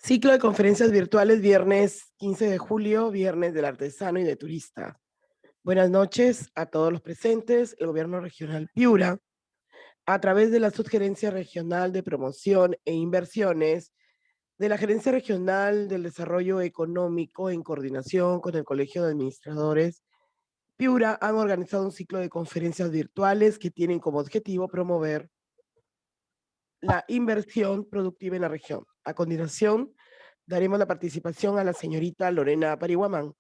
Ciclo de conferencias virtuales, viernes 15 de julio, viernes del artesano y de turista. Buenas noches a todos los presentes. El Gobierno Regional Piura, a través de la Subgerencia Regional de Promoción e Inversiones, de la Gerencia Regional del Desarrollo Económico, en coordinación con el Colegio de Administradores Piura, han organizado un ciclo de conferencias virtuales que tienen como objetivo promover la inversión productiva en la región. A continuación, daremos la participación a la señorita Lorena Parihuamán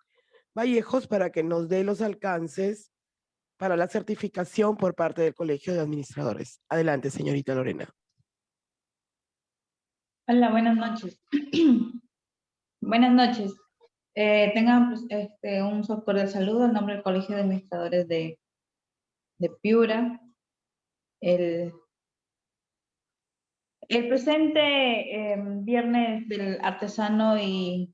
Vallejos para que nos dé los alcances para la certificación por parte del Colegio de Administradores. Adelante, señorita Lorena. Hola, buenas noches. Buenas noches. Tengan pues, un cordial saludo en nombre del Colegio de Administradores de Piura. El presente viernes del artesano y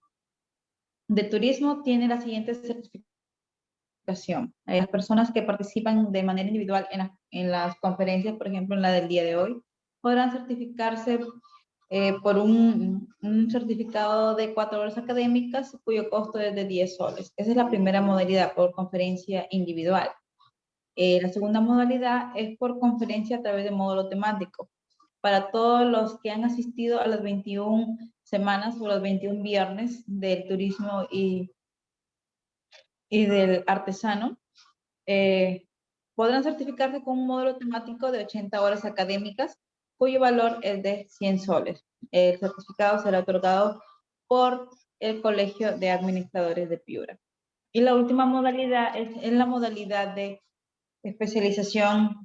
de turismo tiene la siguiente certificación. Las personas que participan de manera individual en las conferencias, por ejemplo, en la del día de hoy, podrán certificarse por un certificado de 4 horas académicas cuyo costo es de 10 soles. Esa es la primera modalidad por conferencia individual. La segunda modalidad es por conferencia a través de módulo temático. Para todos los que han asistido a las 21 semanas o los 21 viernes del turismo y del artesano, podrán certificarse con un módulo temático de 80 horas académicas, cuyo valor es de 100 soles. El certificado será otorgado por el Colegio de Administradores de Piura. Y la última modalidad es la modalidad de especialización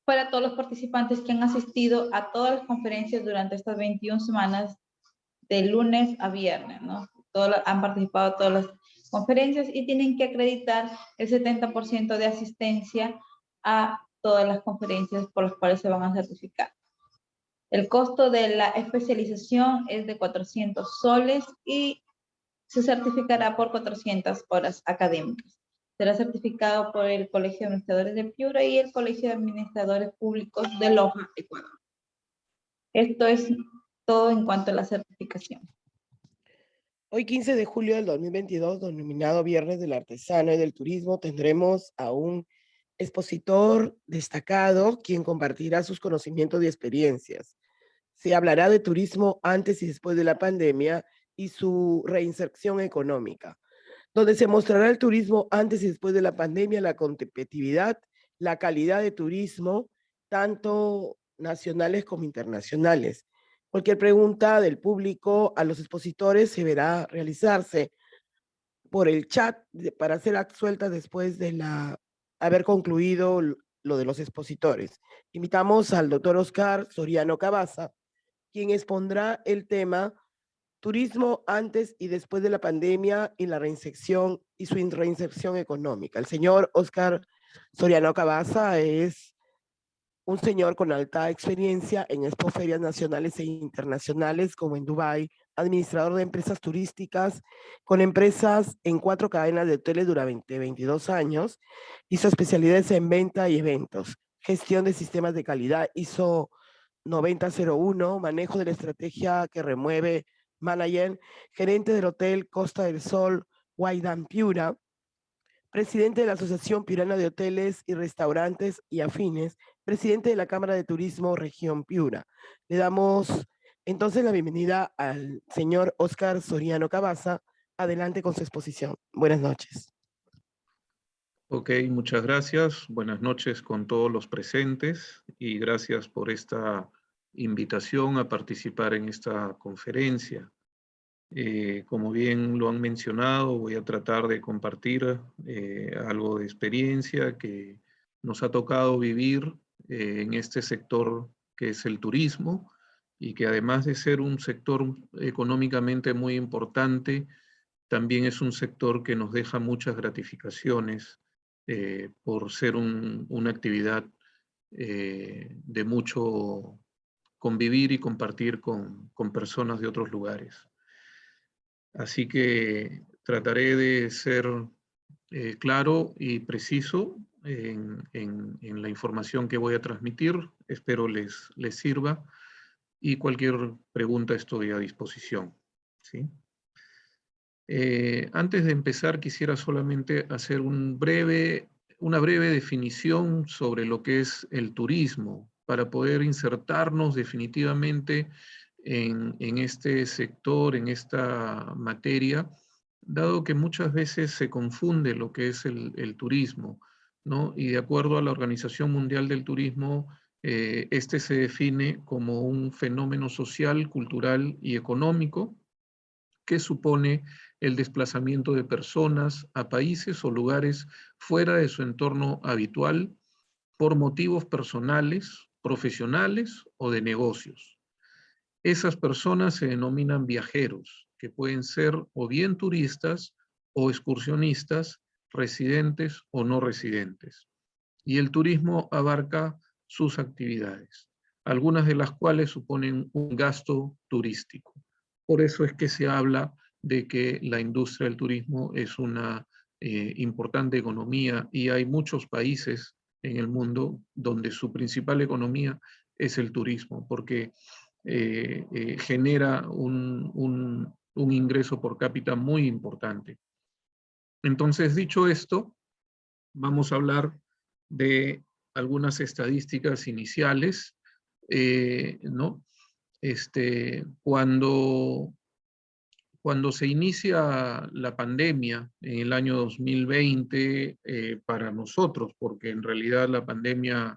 para todos los participantes que han asistido a todas las conferencias durante estas 21 semanas, de lunes a viernes, ¿no? Han participado en todas las conferencias y tienen que acreditar el 70% de asistencia a todas las conferencias por las cuales se van a certificar. El costo de la especialización es de 400 soles y se certificará por 400 horas académicas. Será certificado por el Colegio de Administradores de Piura y el Colegio de Administradores Públicos de Loja, Ecuador. Esto es todo en cuanto a la certificación. Hoy, 15 de julio del 2022, denominado Viernes del Artesano y del Turismo, tendremos a un expositor destacado quien compartirá sus conocimientos y experiencias. Se hablará de turismo antes y después de la pandemia y su reinserción económica, donde se mostrará el turismo antes y después de la pandemia, la competitividad, la calidad de turismo, tanto nacionales como internacionales. Cualquier pregunta del público a los expositores se verá realizarse por el chat para ser absuelta después de haber concluido lo de los expositores. Invitamos al doctor Oscar Soriano Cabaza, quien expondrá el tema turismo antes y después de la pandemia y la reinserción y su reinserción económica. El señor Oscar Soriano Cabaza es un señor con alta experiencia en expoferias nacionales e internacionales, como en Dubái, administrador de empresas turísticas, con empresas en 4 cadenas de hoteles durante 22 años, y su especialidad es en venta y eventos, gestión de sistemas de calidad, ISO 9001, manejo de la estrategia que remueve manager, gerente del Hotel Costa del Sol, Guaydán Piura, presidente de la Asociación Piurana de Hoteles y Restaurantes y Afines, presidente de la Cámara de Turismo Región Piura. Le damos entonces la bienvenida al señor Oscar Soriano Cabaza. Adelante con su exposición. Buenas noches. Ok, muchas gracias. Buenas noches con todos los presentes y gracias por esta invitación a participar en esta conferencia. Como bien lo han mencionado, voy a tratar de compartir algo de experiencia que nos ha tocado vivir en este sector que es el turismo y que además de ser un sector económicamente muy importante, también es un sector que nos deja muchas gratificaciones por ser una actividad de mucho convivir y compartir con personas de otros lugares. Así que trataré de ser claro y preciso en la información que voy a transmitir. Espero les sirva. y cualquier pregunta estoy a disposición, ¿sí? Antes de empezar, quisiera solamente hacer una breve definición sobre lo que es el turismo, para poder insertarnos definitivamente en este sector, en esta materia, dado que muchas veces se confunde lo que es el turismo, ¿no? Y de acuerdo a la Organización Mundial del Turismo, este se define como un fenómeno social, cultural y económico que supone el desplazamiento de personas a países o lugares fuera de su entorno habitual por motivos personales, profesionales o de negocios. Esas personas se denominan viajeros, que pueden ser o bien turistas o excursionistas, residentes o no residentes. Y el turismo abarca sus actividades, algunas de las cuales suponen un gasto turístico. Por eso es que se habla de que la industria del turismo es una importante economía y hay muchos países en el mundo donde su principal economía es el turismo, porque genera un ingreso por cápita muy importante. Entonces, dicho esto, vamos a hablar de algunas estadísticas iniciales, ¿no? Cuando se inicia la pandemia en el año 2020, para nosotros, porque en realidad la pandemia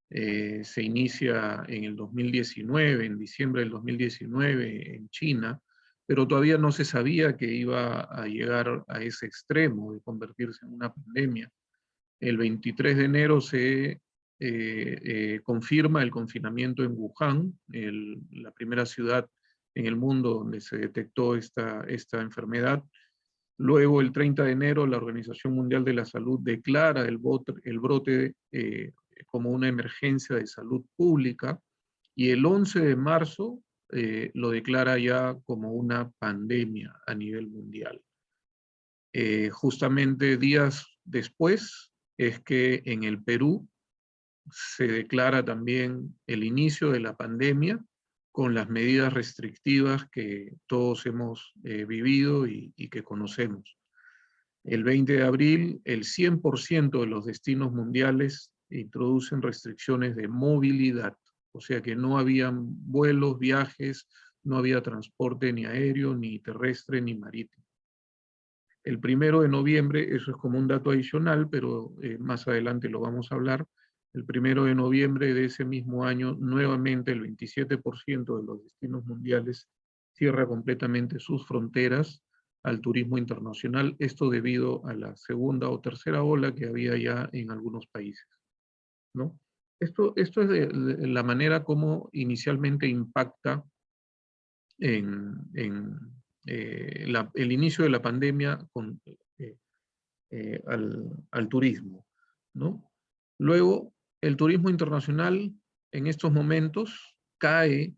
se inicia en el 2019, en diciembre del 2019 en China, pero todavía no se sabía que iba a llegar a ese extremo de convertirse en una pandemia. El 23 de enero se confirma el confinamiento en Wuhan, la primera ciudad en el mundo donde se detectó esta enfermedad. Luego, el 30 de enero, la Organización Mundial de la Salud declara el brote como una emergencia de salud pública, y el 11 de marzo lo declara ya como una pandemia a nivel mundial. Justamente días después es que en el Perú se declara también el inicio de la pandemia con las medidas restrictivas que todos hemos vivido y que conocemos. El 20 de abril, el 100% de los destinos mundiales introducen restricciones de movilidad, o sea que no habían vuelos, viajes, no había transporte ni aéreo, ni terrestre, ni marítimo. El 1 de noviembre, eso es como un dato adicional, pero más adelante lo vamos a hablar. El 1 de noviembre de ese mismo año, nuevamente el 27% de los destinos mundiales cierra completamente sus fronteras al turismo internacional, esto debido a la segunda o tercera ola que había ya en algunos países, ¿no? Esto es de la manera como inicialmente impacta el inicio de la pandemia al turismo, ¿no? Luego, el turismo internacional en estos momentos cae,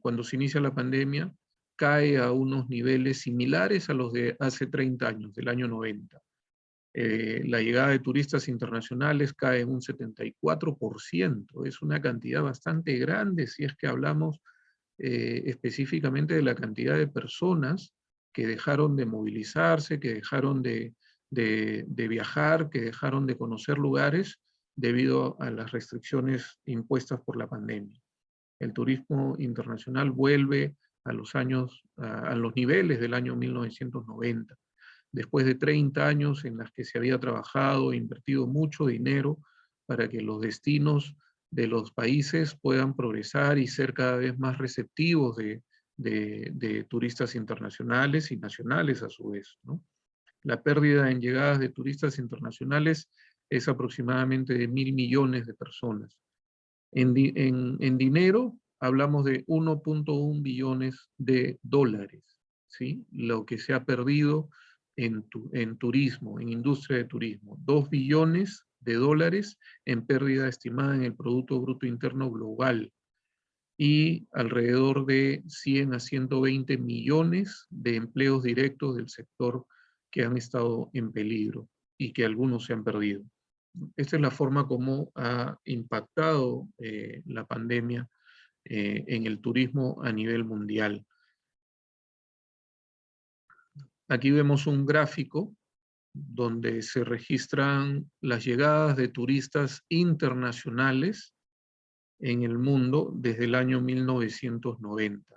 cuando se inicia la pandemia, cae a unos niveles similares a los de hace 30 años, del año 90. La llegada de turistas internacionales cae en un 74%. Es una cantidad bastante grande si es que hablamos específicamente de la cantidad de personas que dejaron de movilizarse, que dejaron de viajar, que dejaron de conocer lugares debido a las restricciones impuestas por la pandemia. El turismo internacional vuelve a los niveles del año 1990, después de 30 años en las que se había trabajado e invertido mucho dinero para que los destinos de los países puedan progresar y ser cada vez más receptivos de turistas internacionales y nacionales a su vez, ¿no? La pérdida en llegadas de turistas internacionales es aproximadamente de 1.000 millones de personas. En dinero hablamos de 1.1 billones de dólares, ¿sí? Lo que se ha perdido en turismo, en industria de turismo. 2 billones de dólares en pérdida estimada en el Producto Bruto Interno Global y alrededor de 100 a 120 millones de empleos directos del sector que han estado en peligro y que algunos se han perdido. Esta es la forma como ha impactado la pandemia en el turismo a nivel mundial. Aquí vemos un gráfico donde se registran las llegadas de turistas internacionales en el mundo desde el año 1990.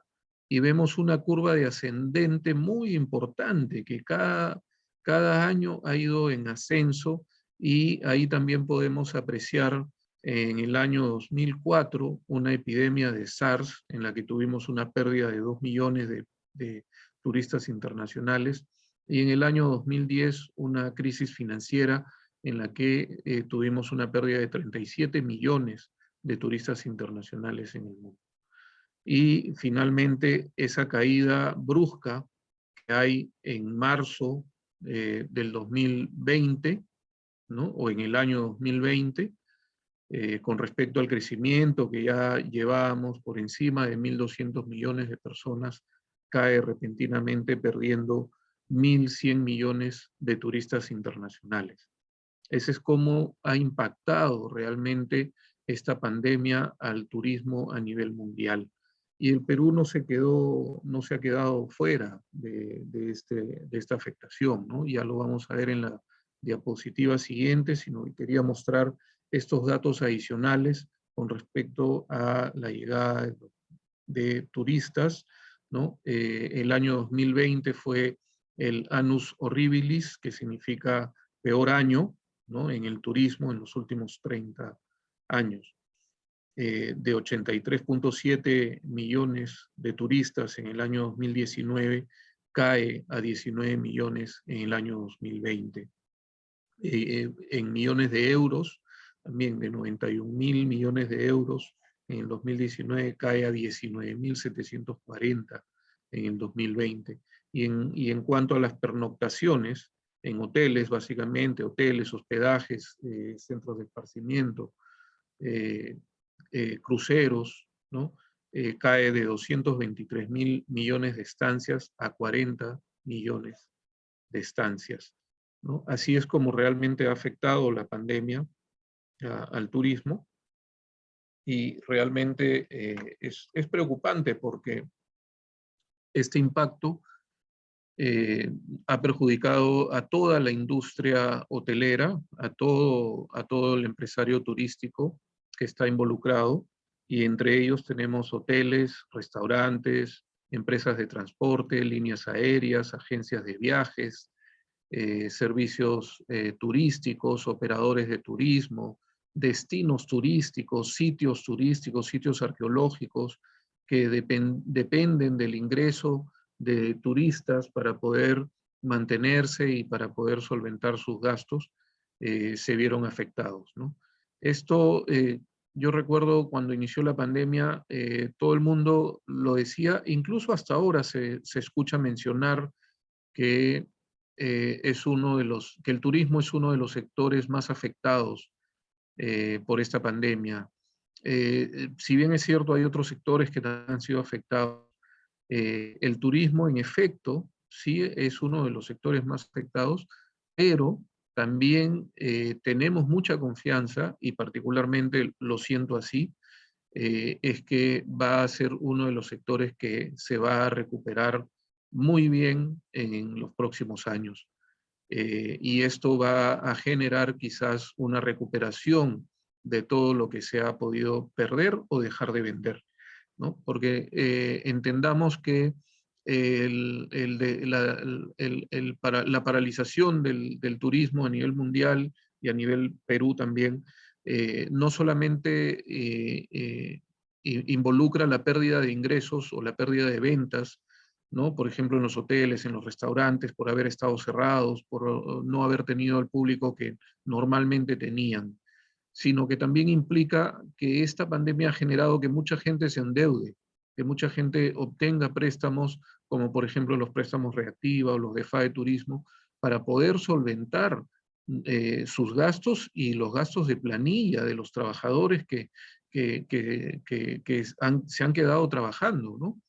Y vemos una curva de ascendente muy importante que cada año ha ido en ascenso, y ahí también podemos apreciar en el año 2004 una epidemia de SARS en la que tuvimos una pérdida de 2 millones de turistas internacionales, y en el año 2010 una crisis financiera en la que tuvimos una pérdida de 37 millones de turistas internacionales en el mundo. Y finalmente esa caída brusca que hay en marzo del 2020, ¿no? O en el año 2020, con respecto al crecimiento que ya llevábamos por encima de 1.200 millones de personas, cae repentinamente perdiendo 1.100 millones de turistas internacionales. Ese es cómo ha impactado realmente esta pandemia al turismo a nivel mundial. Y el Perú no se ha quedado fuera de esta afectación, ¿no? Ya lo vamos a ver en la diapositiva siguiente, sino que quería mostrar estos datos adicionales con respecto a la llegada de turistas, ¿no? El año 2020 fue el Annus Horribilis, que significa peor año, ¿no? En el turismo en los últimos 30 años. De 83.7 millones de turistas en el año 2019, cae a 19 millones en el año 2020. En millones de euros, también de 91.000 millones de euros, en el 2019 cae a 19.740 en el 2020. Y en cuanto a las pernoctaciones, en hoteles, básicamente, hoteles, hospedajes, centros de esparcimiento, cruceros, ¿no? Cae de 223.000 millones de estancias a 40 millones de estancias, ¿no? Así es como realmente ha afectado la pandemia al turismo, y realmente es preocupante porque este impacto ha perjudicado a toda la industria hotelera, a todo el empresario turístico que está involucrado, y entre ellos tenemos hoteles, restaurantes, empresas de transporte, líneas aéreas, agencias de viajes, servicios turísticos, operadores de turismo, destinos turísticos, sitios arqueológicos que dependen del ingreso de turistas para poder mantenerse y para poder solventar sus gastos, se vieron afectados, ¿no? Esto, yo recuerdo cuando inició la pandemia, todo el mundo lo decía, incluso hasta ahora se escucha mencionar que que el turismo es uno de los sectores más afectados por esta pandemia. Si bien es cierto, hay otros sectores que también han sido afectados. El turismo, en efecto, sí es uno de los sectores más afectados, pero también tenemos mucha confianza, y particularmente lo siento así, es que va a ser uno de los sectores que se va a recuperar muy bien en los próximos años. Y esto va a generar quizás una recuperación de todo lo que se ha podido perder o dejar de vender, ¿no? Porque entendamos que la paralización del turismo a nivel mundial y a nivel Perú también, no solamente involucra la pérdida de ingresos o la pérdida de ventas, ¿no? Por ejemplo, en los hoteles, en los restaurantes, por haber estado cerrados, por no haber tenido el público que normalmente tenían, sino que también implica que esta pandemia ha generado que mucha gente se endeude, que mucha gente obtenga préstamos, como por ejemplo los préstamos Reactiva o los de FAE Turismo, para poder solventar sus gastos y los gastos de planilla de los trabajadores que se han quedado trabajando, ¿no?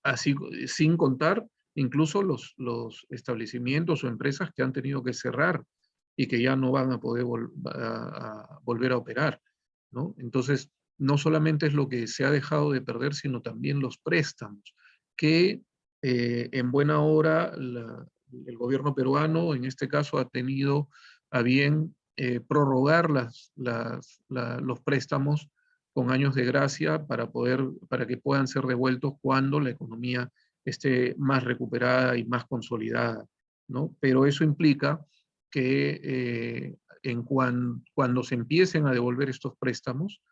Así, sin contar incluso los establecimientos o empresas que han tenido que cerrar y que ya no van a poder volver a operar, ¿no? Entonces, no solamente es lo que se ha dejado de perder, sino también los préstamos, que en buena hora el gobierno peruano, en este caso, ha tenido a bien prorrogar los préstamos con años de gracia para que puedan ser devueltos cuando la economía esté más recuperada y más consolidada, ¿no? Pero eso implica que cuando se empiecen a devolver estos préstamos,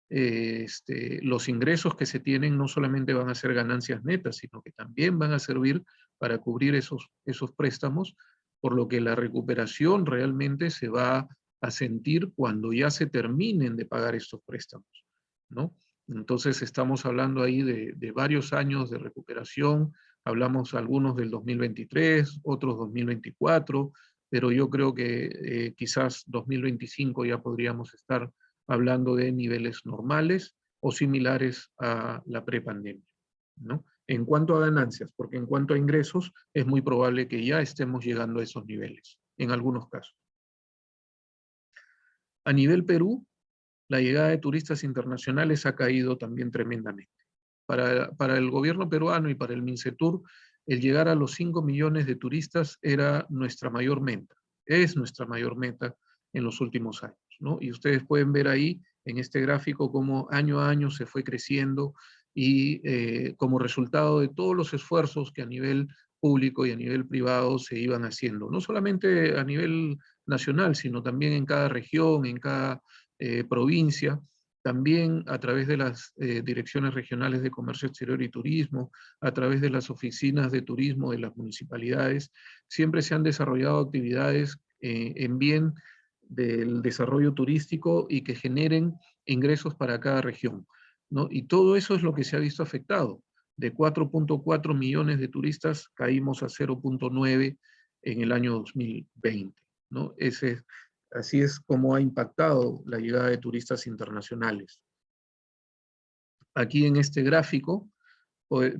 los ingresos que se tienen no solamente van a ser ganancias netas, sino que también van a servir para cubrir esos préstamos, por lo que la recuperación realmente se va a sentir cuando ya se terminen de pagar estos préstamos, ¿no? Entonces estamos hablando ahí de varios años de recuperación, hablamos algunos del 2023, otros 2024, pero yo creo que quizás 2025 ya podríamos estar hablando de niveles normales o similares a la prepandemia, ¿no? En cuanto a ganancias, porque en cuanto a ingresos, es muy probable que ya estemos llegando a esos niveles, en algunos casos. A nivel Perú, la llegada de turistas internacionales ha caído también tremendamente. Para el gobierno peruano y para el MINCETUR, el llegar a los 5 millones de turistas era nuestra mayor meta, es nuestra mayor meta en los últimos años, ¿no? Y ustedes pueden ver ahí en este gráfico cómo año a año se fue creciendo y como resultado de todos los esfuerzos que a nivel público y a nivel privado se iban haciendo, no solamente a nivel nacional, sino también en cada región, en cada provincia, también a través de las direcciones regionales de comercio exterior y turismo, a través de las oficinas de turismo de las municipalidades, siempre se han desarrollado actividades en bien del desarrollo turístico y que generen ingresos para cada región, ¿no? Y todo eso es lo que se ha visto afectado. De 4.4 millones de turistas caímos a 0.9 en el año 2020, ¿no? Así es como ha impactado la llegada de turistas internacionales. Aquí en este gráfico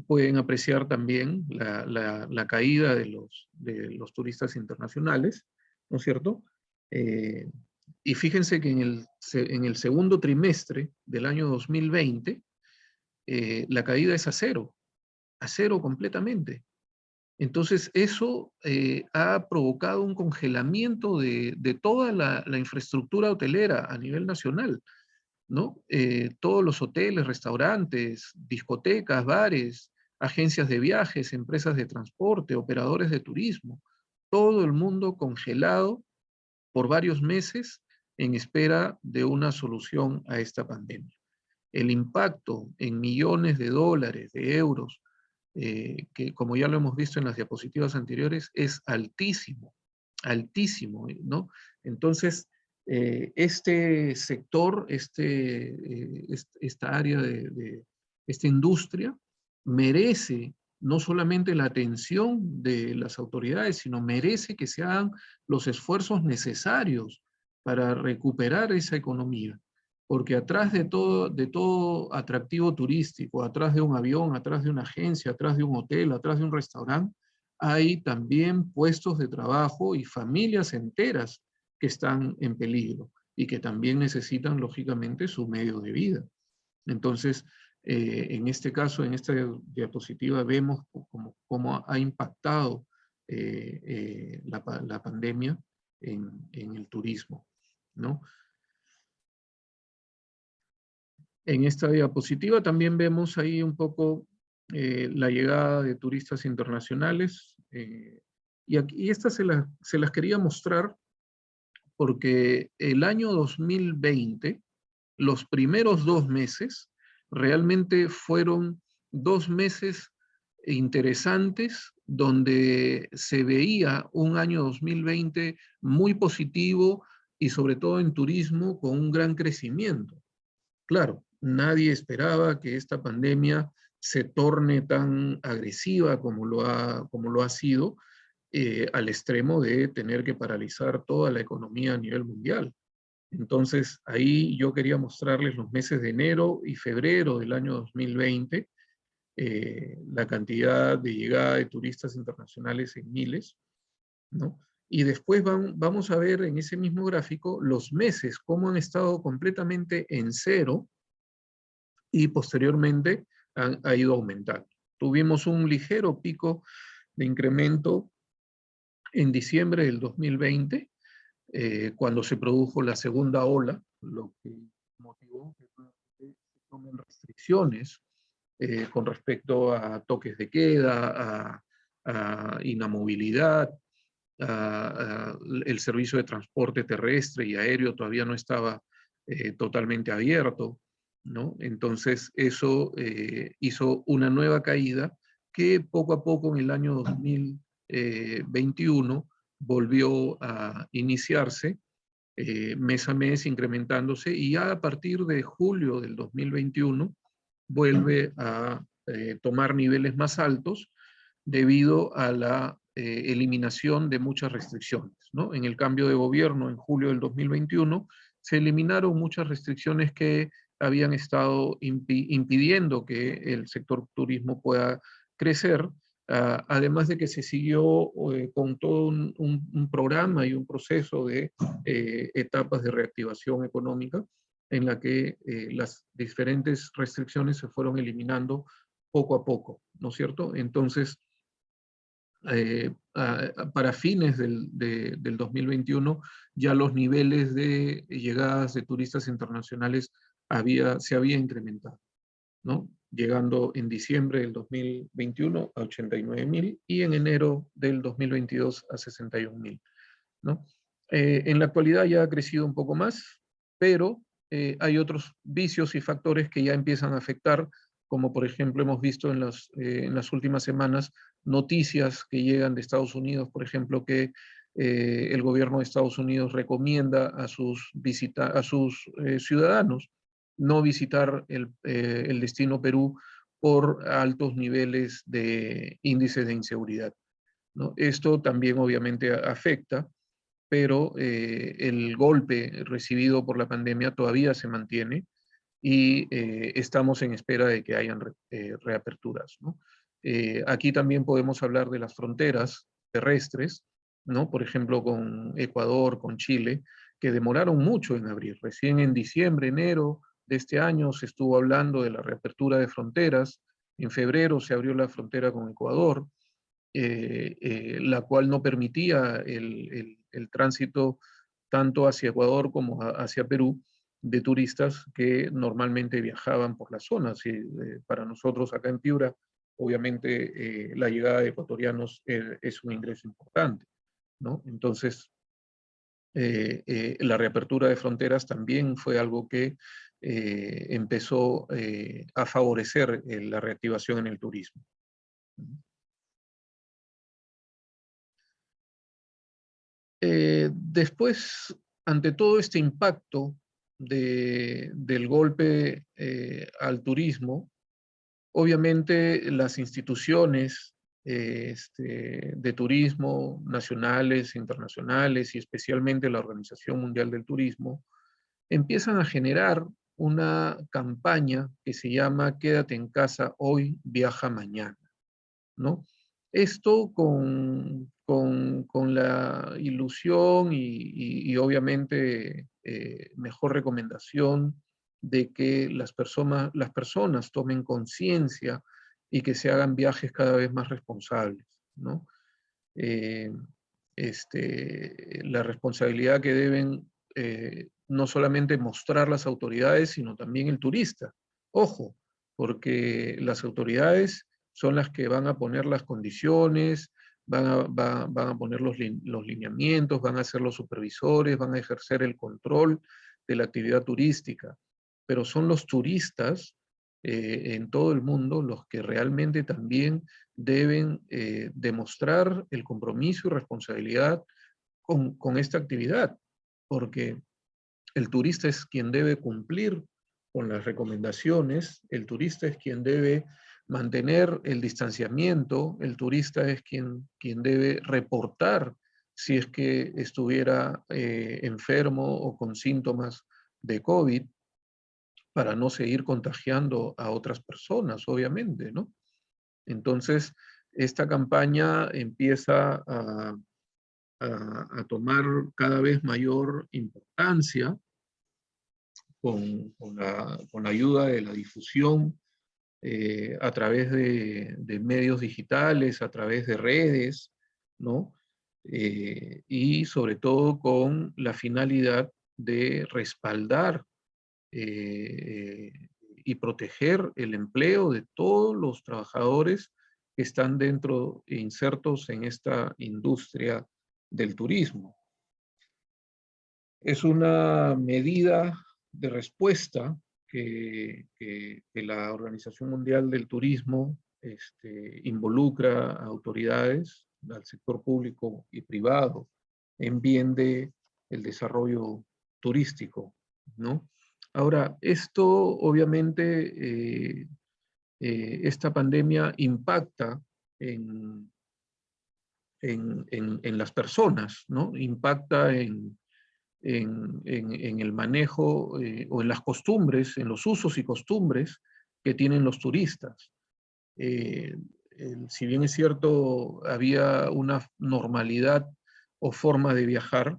pueden apreciar también la caída de los turistas internacionales, ¿no es cierto? Y fíjense que en el segundo trimestre del año 2020, la caída es a cero completamente. Entonces, eso ha provocado un congelamiento de toda la infraestructura hotelera a nivel nacional, ¿no? Todos los hoteles, restaurantes, discotecas, bares, agencias de viajes, empresas de transporte, operadores de turismo, todo el mundo congelado por varios meses en espera de una solución a esta pandemia. El impacto en millones de dólares, de euros, que como ya lo hemos visto en las diapositivas anteriores, es altísimo, altísimo, ¿no? Entonces, este sector, esta área de esta industria, merece no solamente la atención de las autoridades, sino merece que se hagan los esfuerzos necesarios para recuperar esa economía. Porque atrás de todo atractivo turístico, atrás de un avión, atrás de una agencia, atrás de un hotel, atrás de un restaurante, hay también puestos de trabajo y familias enteras que están en peligro y que también necesitan, lógicamente, su medio de vida. Entonces, en este caso, en esta diapositiva, vemos cómo ha impactado la pandemia en el turismo, ¿no? En esta diapositiva también vemos ahí un poco la llegada de turistas internacionales. Y estas se las quería mostrar porque el año 2020, los primeros 2 meses, realmente fueron 2 meses interesantes donde se veía un año 2020 muy positivo y sobre todo en turismo con un gran crecimiento. Claro, nadie esperaba que esta pandemia se torne tan agresiva como lo ha sido, al extremo de tener que paralizar toda la economía a nivel mundial. Entonces, ahí yo quería mostrarles los meses de enero y febrero del año 2020, la cantidad de llegada de turistas internacionales en miles, ¿no? Y después vamos a ver en ese mismo gráfico los meses, cómo han estado completamente en cero y posteriormente ha ido aumentando. Tuvimos un ligero pico de incremento en diciembre del 2020, cuando se produjo la segunda ola, lo que motivó que se tomen restricciones con respecto a toques de queda, a inamovilidad, el servicio de transporte terrestre y aéreo todavía no estaba totalmente abierto, ¿no? Entonces eso hizo una nueva caída que poco a poco en el año 2021 volvió a iniciarse mes a mes, incrementándose, y ya a partir de julio del 2021 vuelve a tomar niveles más altos debido a la eliminación de muchas restricciones, ¿no? En el cambio de gobierno en julio del 2021 se eliminaron muchas restricciones que habían estado impidiendo que el sector turismo pueda crecer, además de que se siguió con todo un programa y un proceso de etapas de reactivación económica en la que las diferentes restricciones se fueron eliminando poco a poco, ¿no es cierto? Entonces, para fines del 2021, ya los niveles de llegadas de turistas internacionales se había incrementado, ¿no? Llegando en diciembre del 2021 a 89.000 y en enero del 2022 a 61.000, ¿no? En la actualidad ya ha crecido un poco más, pero hay otros vicios y factores que ya empiezan a afectar, como por ejemplo hemos visto en las últimas semanas noticias que llegan de Estados Unidos, por ejemplo, que el gobierno de Estados Unidos recomienda a sus ciudadanos no visitar el destino Perú por altos niveles de índices de inseguridad, ¿no? Esto también obviamente afecta, pero el golpe recibido por la pandemia todavía se mantiene y estamos en espera de que hayan reaperturas, ¿no? Aquí también podemos hablar de las fronteras terrestres, ¿no? Por ejemplo, con Ecuador, con Chile, que demoraron mucho en abrir. Recién en diciembre, enero de este año se estuvo hablando de la reapertura de fronteras. En febrero se abrió la frontera con Ecuador, la cual no permitía el tránsito tanto hacia Ecuador como hacia Perú de turistas que normalmente viajaban por las zonas. Y, para nosotros acá en Piura, obviamente la llegada de ecuatorianos es un ingreso importante, ¿no? Entonces, la reapertura de fronteras también fue algo que empezó a favorecer la reactivación en el turismo. Después, ante todo este impacto del golpe al turismo, obviamente las instituciones de turismo nacionales, internacionales y especialmente la Organización Mundial del Turismo empiezan a generar una campaña que se llama Quédate en casa hoy, viaja mañana, ¿no? Esto con la ilusión y obviamente mejor recomendación de que las personas tomen conciencia y que se hagan viajes cada vez más responsables, ¿no? Eh, la responsabilidad que deben no solamente mostrar las autoridades, sino también el turista. Ojo, porque las autoridades son las que van a poner las condiciones, van a poner los lineamientos, van a ser los supervisores, van a ejercer el control de la actividad turística, pero son los turistas en todo el mundo los que realmente también deben demostrar el compromiso y responsabilidad con esta actividad, porque el turista es quien debe cumplir con las recomendaciones, el turista es quien debe mantener el distanciamiento, el turista es quien debe reportar si es que estuviera enfermo o con síntomas de COVID para no seguir contagiando a otras personas, obviamente, ¿no? Entonces, esta campaña empieza a tomar cada vez mayor importancia con la ayuda de la difusión a través de medios digitales, a través de redes, ¿no? Y sobre todo con la finalidad de respaldar y proteger el empleo de todos los trabajadores que están insertos en esta industria del turismo. Es una medida de respuesta que la Organización Mundial del Turismo involucra a autoridades, al sector público y privado, en bien de el desarrollo turístico, ¿no? Ahora, esto obviamente, esta pandemia impacta en las personas, ¿no? Impacta en el manejo o en las costumbres, en los usos y costumbres que tienen los turistas. Si bien es cierto, había una normalidad o forma de viajar,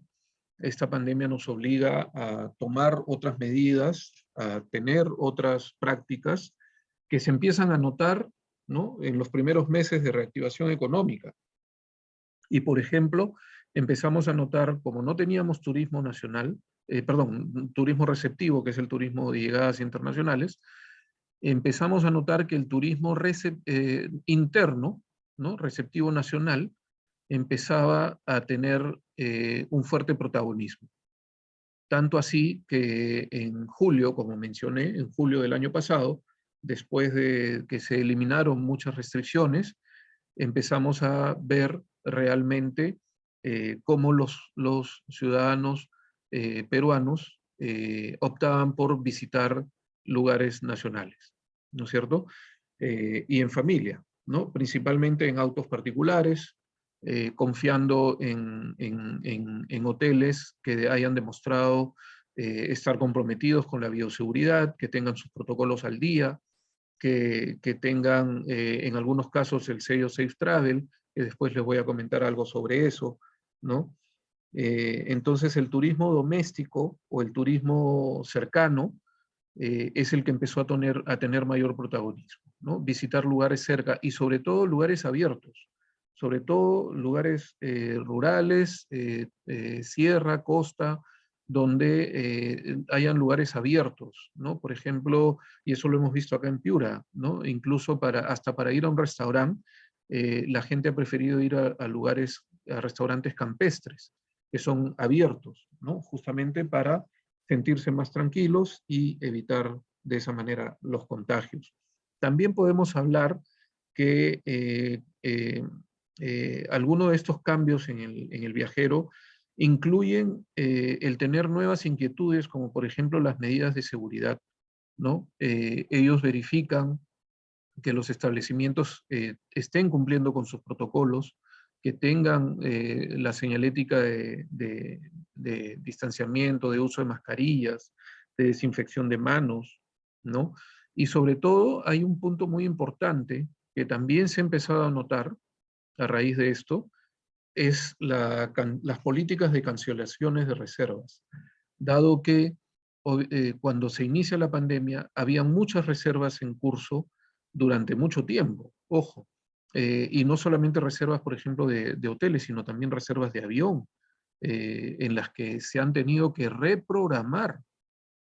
esta pandemia nos obliga a tomar otras medidas, a tener otras prácticas que se empiezan a notar, ¿no?, en los primeros meses de reactivación económica. Y, por ejemplo, empezamos a notar, como no teníamos turismo nacional, turismo receptivo, que es el turismo de llegadas internacionales, empezamos a notar que el turismo interno, ¿no?, receptivo nacional, empezaba a tener un fuerte protagonismo. Tanto así que en julio, como mencioné, en julio del año pasado, después de que se eliminaron muchas restricciones, empezamos a ver realmente cómo los ciudadanos peruanos optaban por visitar lugares nacionales, ¿no es cierto? Y en familia, ¿no? Principalmente en autos particulares, confiando en hoteles que hayan demostrado estar comprometidos con la bioseguridad, que tengan sus protocolos al día, que tengan en algunos casos el sello Safe Travel, que después les voy a comentar algo sobre eso, ¿no? Entonces el turismo doméstico o el turismo cercano es el que empezó a tener mayor protagonismo, ¿no? Visitar lugares cerca y sobre todo lugares abiertos, sobre todo lugares rurales, sierra, costa, donde hayan lugares abiertos, ¿no? Por ejemplo, y eso lo hemos visto acá en Piura, ¿no? Incluso hasta para ir a un restaurante, la gente ha preferido ir a restaurantes campestres, que son abiertos, ¿no? Justamente para sentirse más tranquilos y evitar de esa manera los contagios. También podemos hablar que algunos de estos cambios en el viajero incluyen el tener nuevas inquietudes, como por ejemplo las medidas de seguridad, ¿no? Ellos verifican que los establecimientos estén cumpliendo con sus protocolos, que tengan la señalética de distanciamiento, de uso de mascarillas, de desinfección de manos, ¿no? Y sobre todo hay un punto muy importante que también se ha empezado a notar a raíz de esto, es las políticas de cancelaciones de reservas, dado que cuando se inicia la pandemia había muchas reservas en curso durante mucho tiempo, ojo, y no solamente reservas, por ejemplo, de hoteles, sino también reservas de avión, en las que se han tenido que reprogramar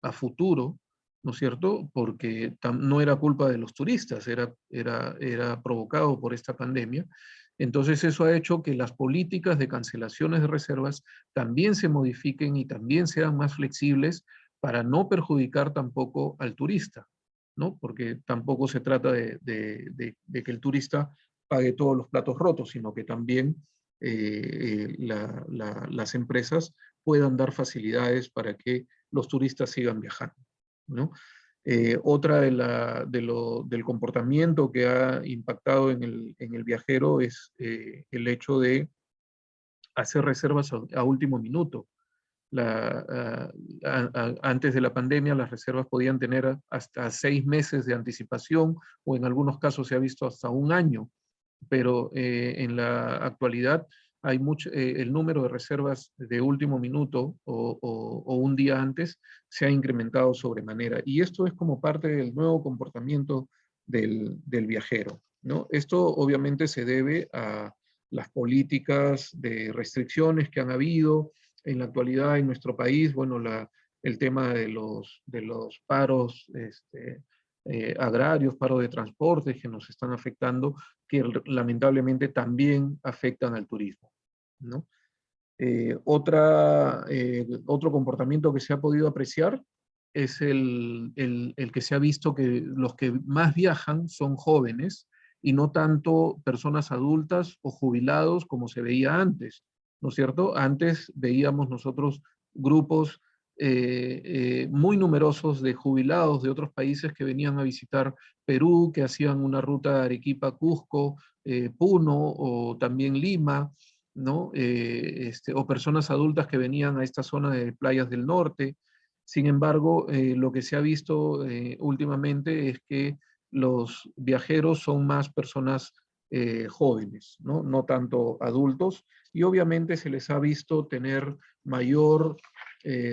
a futuro, ¿no es cierto? Porque no era culpa de los turistas, era provocado por esta pandemia. Entonces eso ha hecho que las políticas de cancelaciones de reservas también se modifiquen y también sean más flexibles para no perjudicar tampoco al turista, ¿no? Porque tampoco se trata de que el turista pague todos los platos rotos, sino que también las empresas puedan dar facilidades para que los turistas sigan viajando, ¿no? Otra del comportamiento que ha impactado en el viajero es el hecho de hacer reservas a último minuto. Antes de la pandemia las reservas podían tener hasta 6 meses de anticipación o en algunos casos se ha visto hasta un año, pero en la actualidad hay el número de reservas de último minuto o un día antes se ha incrementado sobremanera. Y esto es como parte del nuevo comportamiento del viajero, ¿no? Esto obviamente se debe a las políticas de restricciones que han habido en la actualidad en nuestro país. Bueno, el tema de los paros agrarios, paros de transporte que nos están afectando, que lamentablemente también afectan al turismo, ¿no? Otro comportamiento que se ha podido apreciar es el que se ha visto que los que más viajan son jóvenes y no tanto personas adultas o jubilados como se veía antes, ¿no es cierto? Antes veíamos nosotros grupos muy numerosos de jubilados de otros países que venían a visitar Perú, que hacían una ruta Arequipa-Cusco, Puno o también Lima, ¿no? O personas adultas que venían a esta zona de playas del norte. Sin embargo, lo que se ha visto últimamente es que los viajeros son más personas jóvenes, ¿no? No tanto adultos, y obviamente se les ha visto tener mayor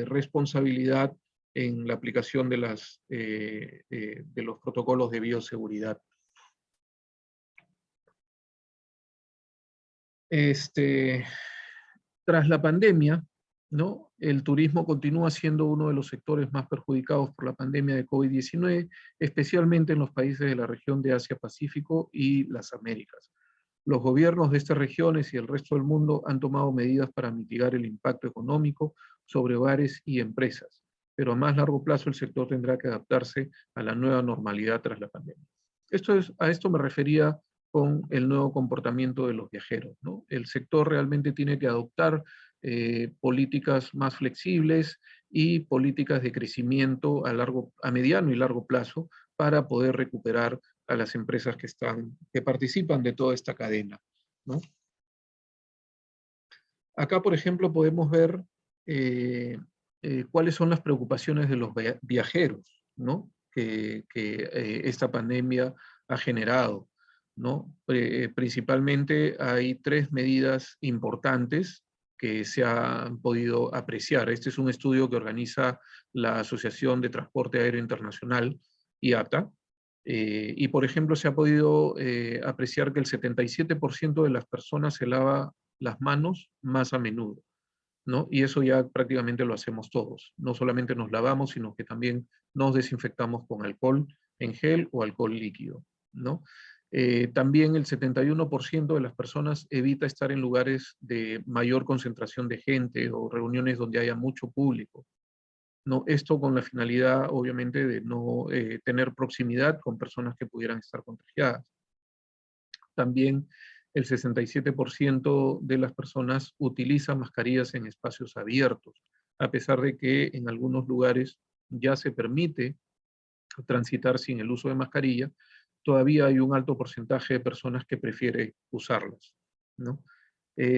responsabilidad en la aplicación de los protocolos de bioseguridad. Tras la pandemia, ¿no? El turismo continúa siendo uno de los sectores más perjudicados por la pandemia de COVID-19, especialmente en los países de la región de Asia-Pacífico y las Américas. Los gobiernos de estas regiones y el resto del mundo han tomado medidas para mitigar el impacto económico sobre hogares y empresas, pero a más largo plazo el sector tendrá que adaptarse a la nueva normalidad tras la pandemia. A esto me refería con el nuevo comportamiento de los viajeros, ¿no? El sector realmente tiene que adoptar políticas más flexibles y políticas de crecimiento a mediano y largo plazo para poder recuperar a las empresas que participan de toda esta cadena, ¿no? Acá, por ejemplo, podemos ver cuáles son las preocupaciones de los viajeros, ¿no? que esta pandemia ha generado, ¿no? Principalmente hay 3 medidas importantes que se han podido apreciar. Este es un estudio que organiza la Asociación de Transporte Aéreo Internacional, IATA, y por ejemplo se ha podido apreciar que el 77% de las personas se lava las manos más a menudo, ¿no? Y eso ya prácticamente lo hacemos todos. No solamente nos lavamos, sino que también nos desinfectamos con alcohol en gel o alcohol líquido, ¿no? También el 71% de las personas evita estar en lugares de mayor concentración de gente o reuniones donde haya mucho público, ¿no? Esto con la finalidad, obviamente, de no tener proximidad con personas que pudieran estar contagiadas. También el 67% de las personas utilizan mascarillas en espacios abiertos, a pesar de que en algunos lugares ya se permite transitar sin el uso de mascarilla, todavía hay un alto porcentaje de personas que prefiere usarlas, ¿no?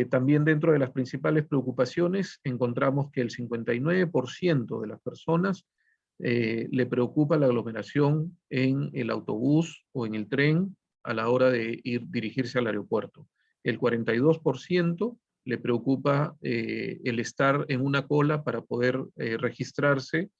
También dentro de las principales preocupaciones encontramos que el 59% de las personas le preocupa la aglomeración en el autobús o en el tren a la hora de dirigirse al aeropuerto. El 42% le preocupa el estar en una cola para poder registrarse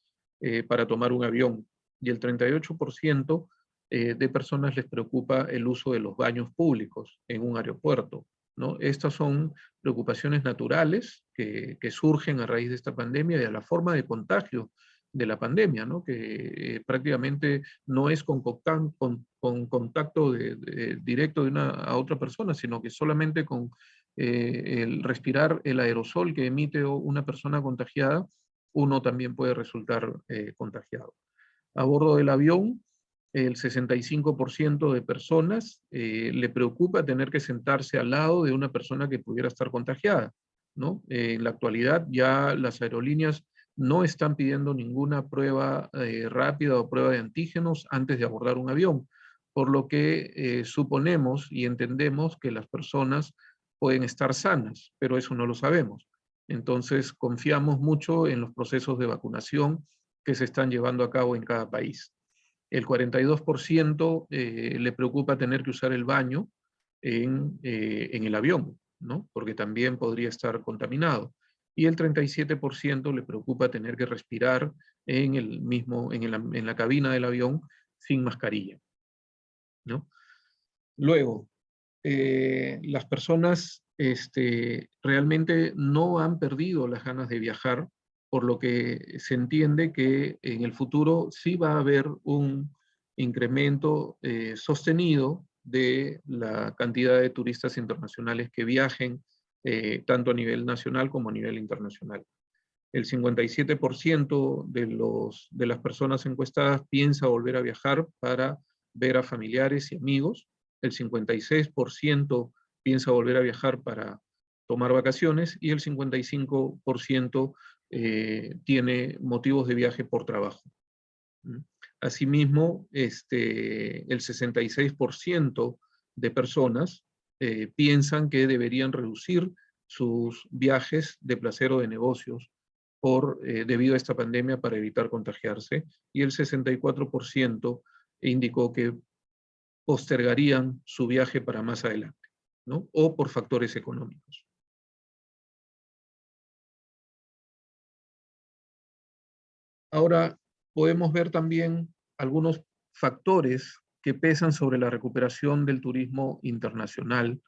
para tomar un avión. Y el 38% de personas les preocupa el uso de los baños públicos en un aeropuerto, ¿no? Estas son preocupaciones naturales que surgen a raíz de esta pandemia y a la forma de contagio de la pandemia, ¿no? Que prácticamente no es con contacto directo de una a otra persona, sino que solamente con el respirar el aerosol que emite una persona contagiada, uno también puede resultar contagiado. A bordo del avión, el 65% de personas le preocupa tener que sentarse al lado de una persona que pudiera estar contagiada, ¿no? En la actualidad ya las aerolíneas no están pidiendo ninguna prueba rápida o prueba de antígenos antes de abordar un avión, por lo que suponemos y entendemos que las personas pueden estar sanas, pero eso no lo sabemos. Entonces confiamos mucho en los procesos de vacunación que se están llevando a cabo en cada país. El 42% le preocupa tener que usar el baño en el avión, ¿no? Porque también podría estar contaminado. Y el 37% le preocupa tener que respirar en la cabina del avión sin mascarilla, ¿no? Luego, las personas realmente no han perdido las ganas de viajar, por lo que se entiende que en el futuro sí va a haber un incremento sostenido de la cantidad de turistas internacionales que viajen tanto a nivel nacional como a nivel internacional. El 57% de las personas encuestadas piensa volver a viajar para ver a familiares y amigos. El 56% piensa volver a viajar para tomar vacaciones y el 55% tiene motivos de viaje por trabajo. Asimismo, el 66% de personas piensan que deberían reducir sus viajes de placer o de negocios debido a esta pandemia para evitar contagiarse, y el 64% indicó que postergarían su viaje para más adelante, ¿no? O por factores económicos. Ahora, podemos ver también algunos factores que pesan sobre la recuperación del turismo internacional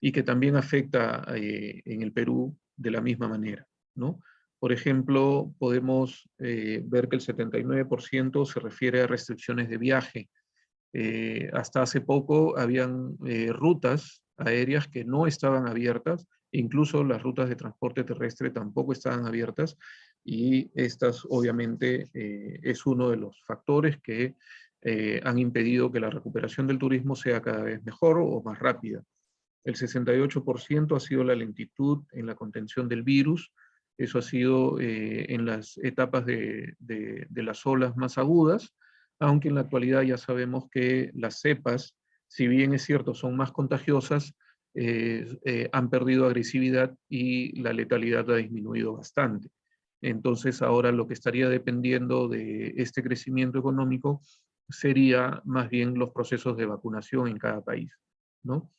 y que también afecta en el Perú de la misma manera, ¿no? Por ejemplo, podemos ver que el 79% se refiere a restricciones de viaje. Hasta hace poco habían rutas aéreas que no estaban abiertas, incluso las rutas de transporte terrestre tampoco estaban abiertas, y estas obviamente es uno de los factores que han impedido que la recuperación del turismo sea cada vez mejor o más rápida. El 68% ha sido la lentitud en la contención del virus. Eso ha sido en las etapas de las olas más agudas, aunque en la actualidad ya sabemos que las cepas, si bien es cierto, son más contagiosas, han perdido agresividad y la letalidad ha disminuido bastante. Entonces ahora lo que estaría dependiendo de este crecimiento económico sería más bien los procesos de vacunación en cada país, ¿no?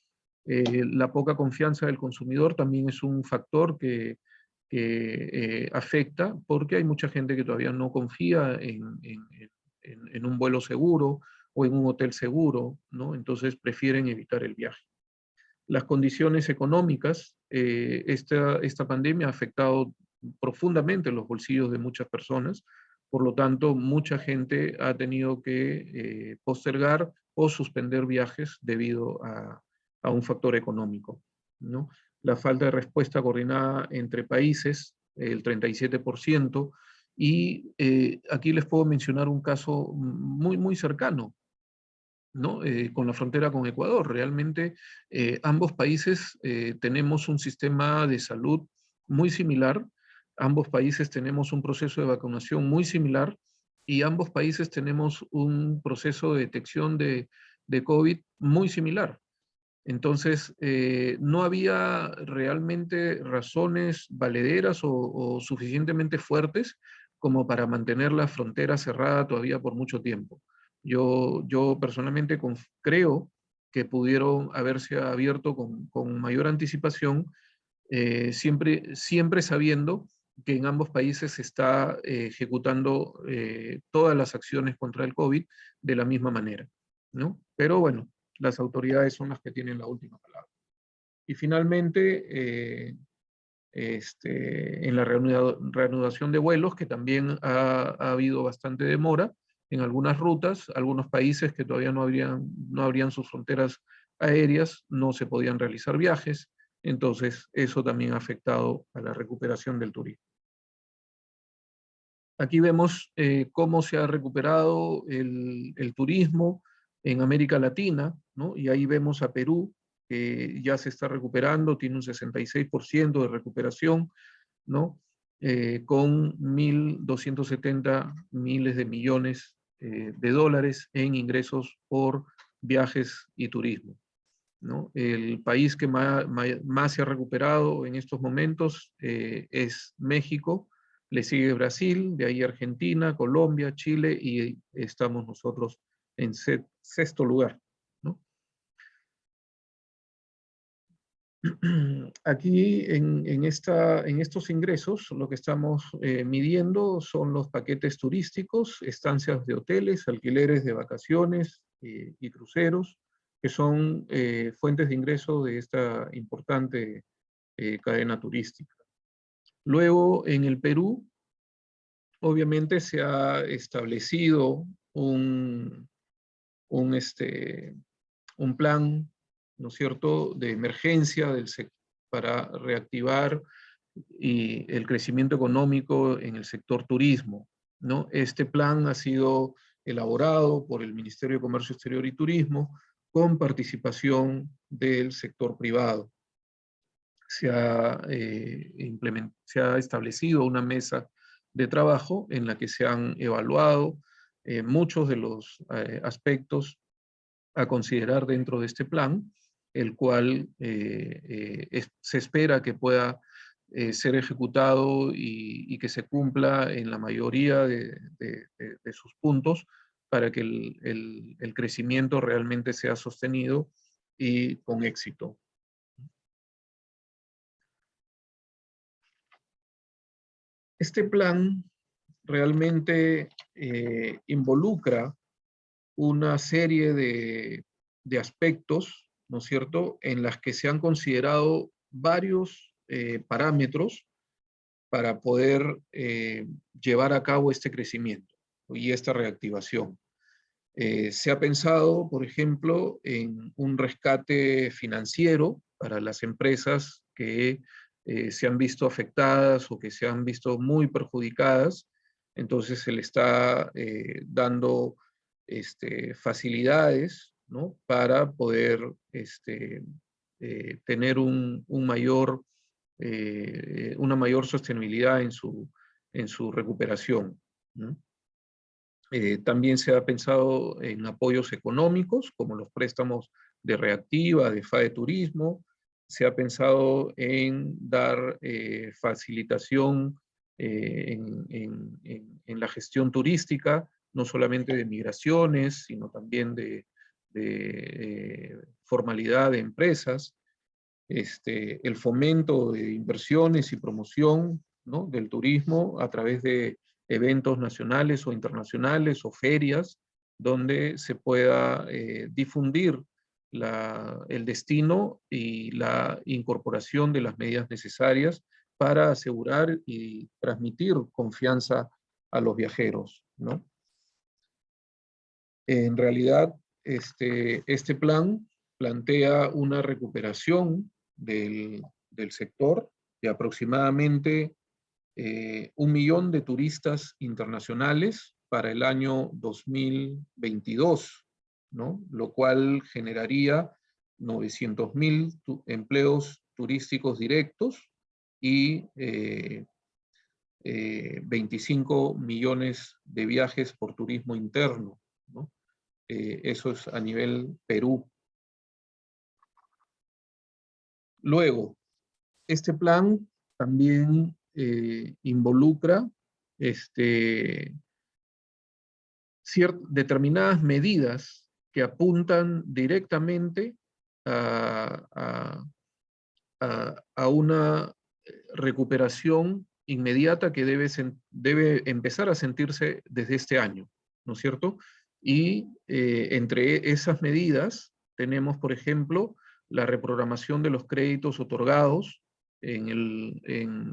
La poca confianza del consumidor también es un factor que afecta, porque hay mucha gente que todavía no confía en un vuelo seguro o en un hotel seguro, ¿no? Entonces prefieren evitar el viaje. Las condiciones económicas, esta pandemia ha afectado profundamente los bolsillos de muchas personas, por lo tanto, mucha gente ha tenido que postergar o suspender viajes debido a un factor económico, ¿no? La falta de respuesta coordinada entre países, el 37%, y aquí les puedo mencionar un caso muy cercano, ¿no? Con la frontera con Ecuador. Realmente ambos países tenemos un sistema de salud muy similar, ambos países tenemos un proceso de vacunación muy similar y ambos países tenemos un proceso de detección de COVID muy similar. Entonces, no había realmente razones valederas o suficientemente fuertes como para mantener la frontera cerrada todavía por mucho tiempo. Yo personalmente creo que pudieron haberse abierto con mayor anticipación, siempre sabiendo que en ambos países se está ejecutando todas las acciones contra el COVID de la misma manera, ¿no? Pero bueno, las autoridades son las que tienen la última palabra. Y finalmente, en la reanudación de vuelos, que también ha habido bastante demora en algunas rutas, algunos países que todavía no abrían sus fronteras aéreas, no se podían realizar viajes, entonces eso también ha afectado a la recuperación del turismo. Aquí vemos cómo se ha recuperado el turismo en América Latina, ¿no? Y ahí vemos a Perú, que ya se está recuperando, tiene un 66% de recuperación, ¿no? Con 1.270 miles de millones de dólares en ingresos por viajes y turismo, ¿no? El país que más se ha recuperado en estos momentos es México, le sigue Brasil, de ahí Argentina, Colombia, Chile, y estamos nosotros en sexto lugar, ¿no? Aquí en estos ingresos lo que estamos midiendo son los paquetes turísticos, estancias de hoteles, alquileres de vacaciones y cruceros, que son fuentes de ingreso de esta importante cadena turística. Luego, en el Perú, obviamente se ha establecido un plan, ¿no es cierto?, de emergencia para reactivar el crecimiento económico en el sector turismo, ¿no? Este plan ha sido elaborado por el Ministerio de Comercio Exterior y Turismo con participación del sector privado. Se ha establecido una mesa de trabajo en la que se han evaluado muchos de los aspectos a considerar dentro de este plan, el cual se espera que pueda ser ejecutado y que se cumpla en la mayoría de sus puntos para que el crecimiento realmente sea sostenido y con éxito. Este plan realmente involucra una serie de aspectos, ¿no es cierto?, en las que se han considerado varios parámetros para poder llevar a cabo este crecimiento y esta reactivación. Se ha pensado, por ejemplo, en un rescate financiero para las empresas que se han visto afectadas o que se han visto muy perjudicadas. Entonces se le está dando facilidades, ¿no?, para poder tener una mayor sostenibilidad en su recuperación, ¿no? También se ha pensado en apoyos económicos, como los préstamos de Reactiva, de FAE Turismo. Se ha pensado en dar facilitación en la gestión turística, no solamente de migraciones, sino también de formalidad de empresas, el fomento de inversiones y promoción, ¿no?, del turismo a través de eventos nacionales o internacionales o ferias donde se pueda difundir el destino y la incorporación de las medidas necesarias para asegurar y transmitir confianza a los viajeros, ¿no? En realidad, este plan plantea una recuperación del sector de aproximadamente 1 millón de turistas internacionales para el año 2022, ¿no?, lo cual generaría 900.000 empleos turísticos directos y 25 millones de viajes por turismo interno, ¿no? Eso es a nivel Perú. Luego, este plan también involucra determinadas medidas que apuntan directamente a una recuperación inmediata que debe empezar a sentirse desde este año, ¿no es cierto? Y entre esas medidas tenemos, por ejemplo, la reprogramación de los créditos otorgados en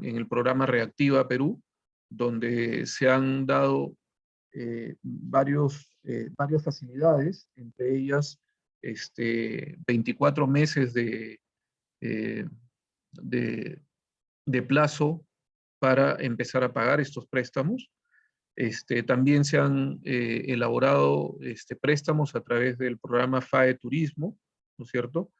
el programa Reactiva Perú, donde se han dado varias facilidades, entre ellas 24 meses de plazo para empezar a pagar estos préstamos. También se han elaborado préstamos a través del programa FAE Turismo, ¿no es cierto?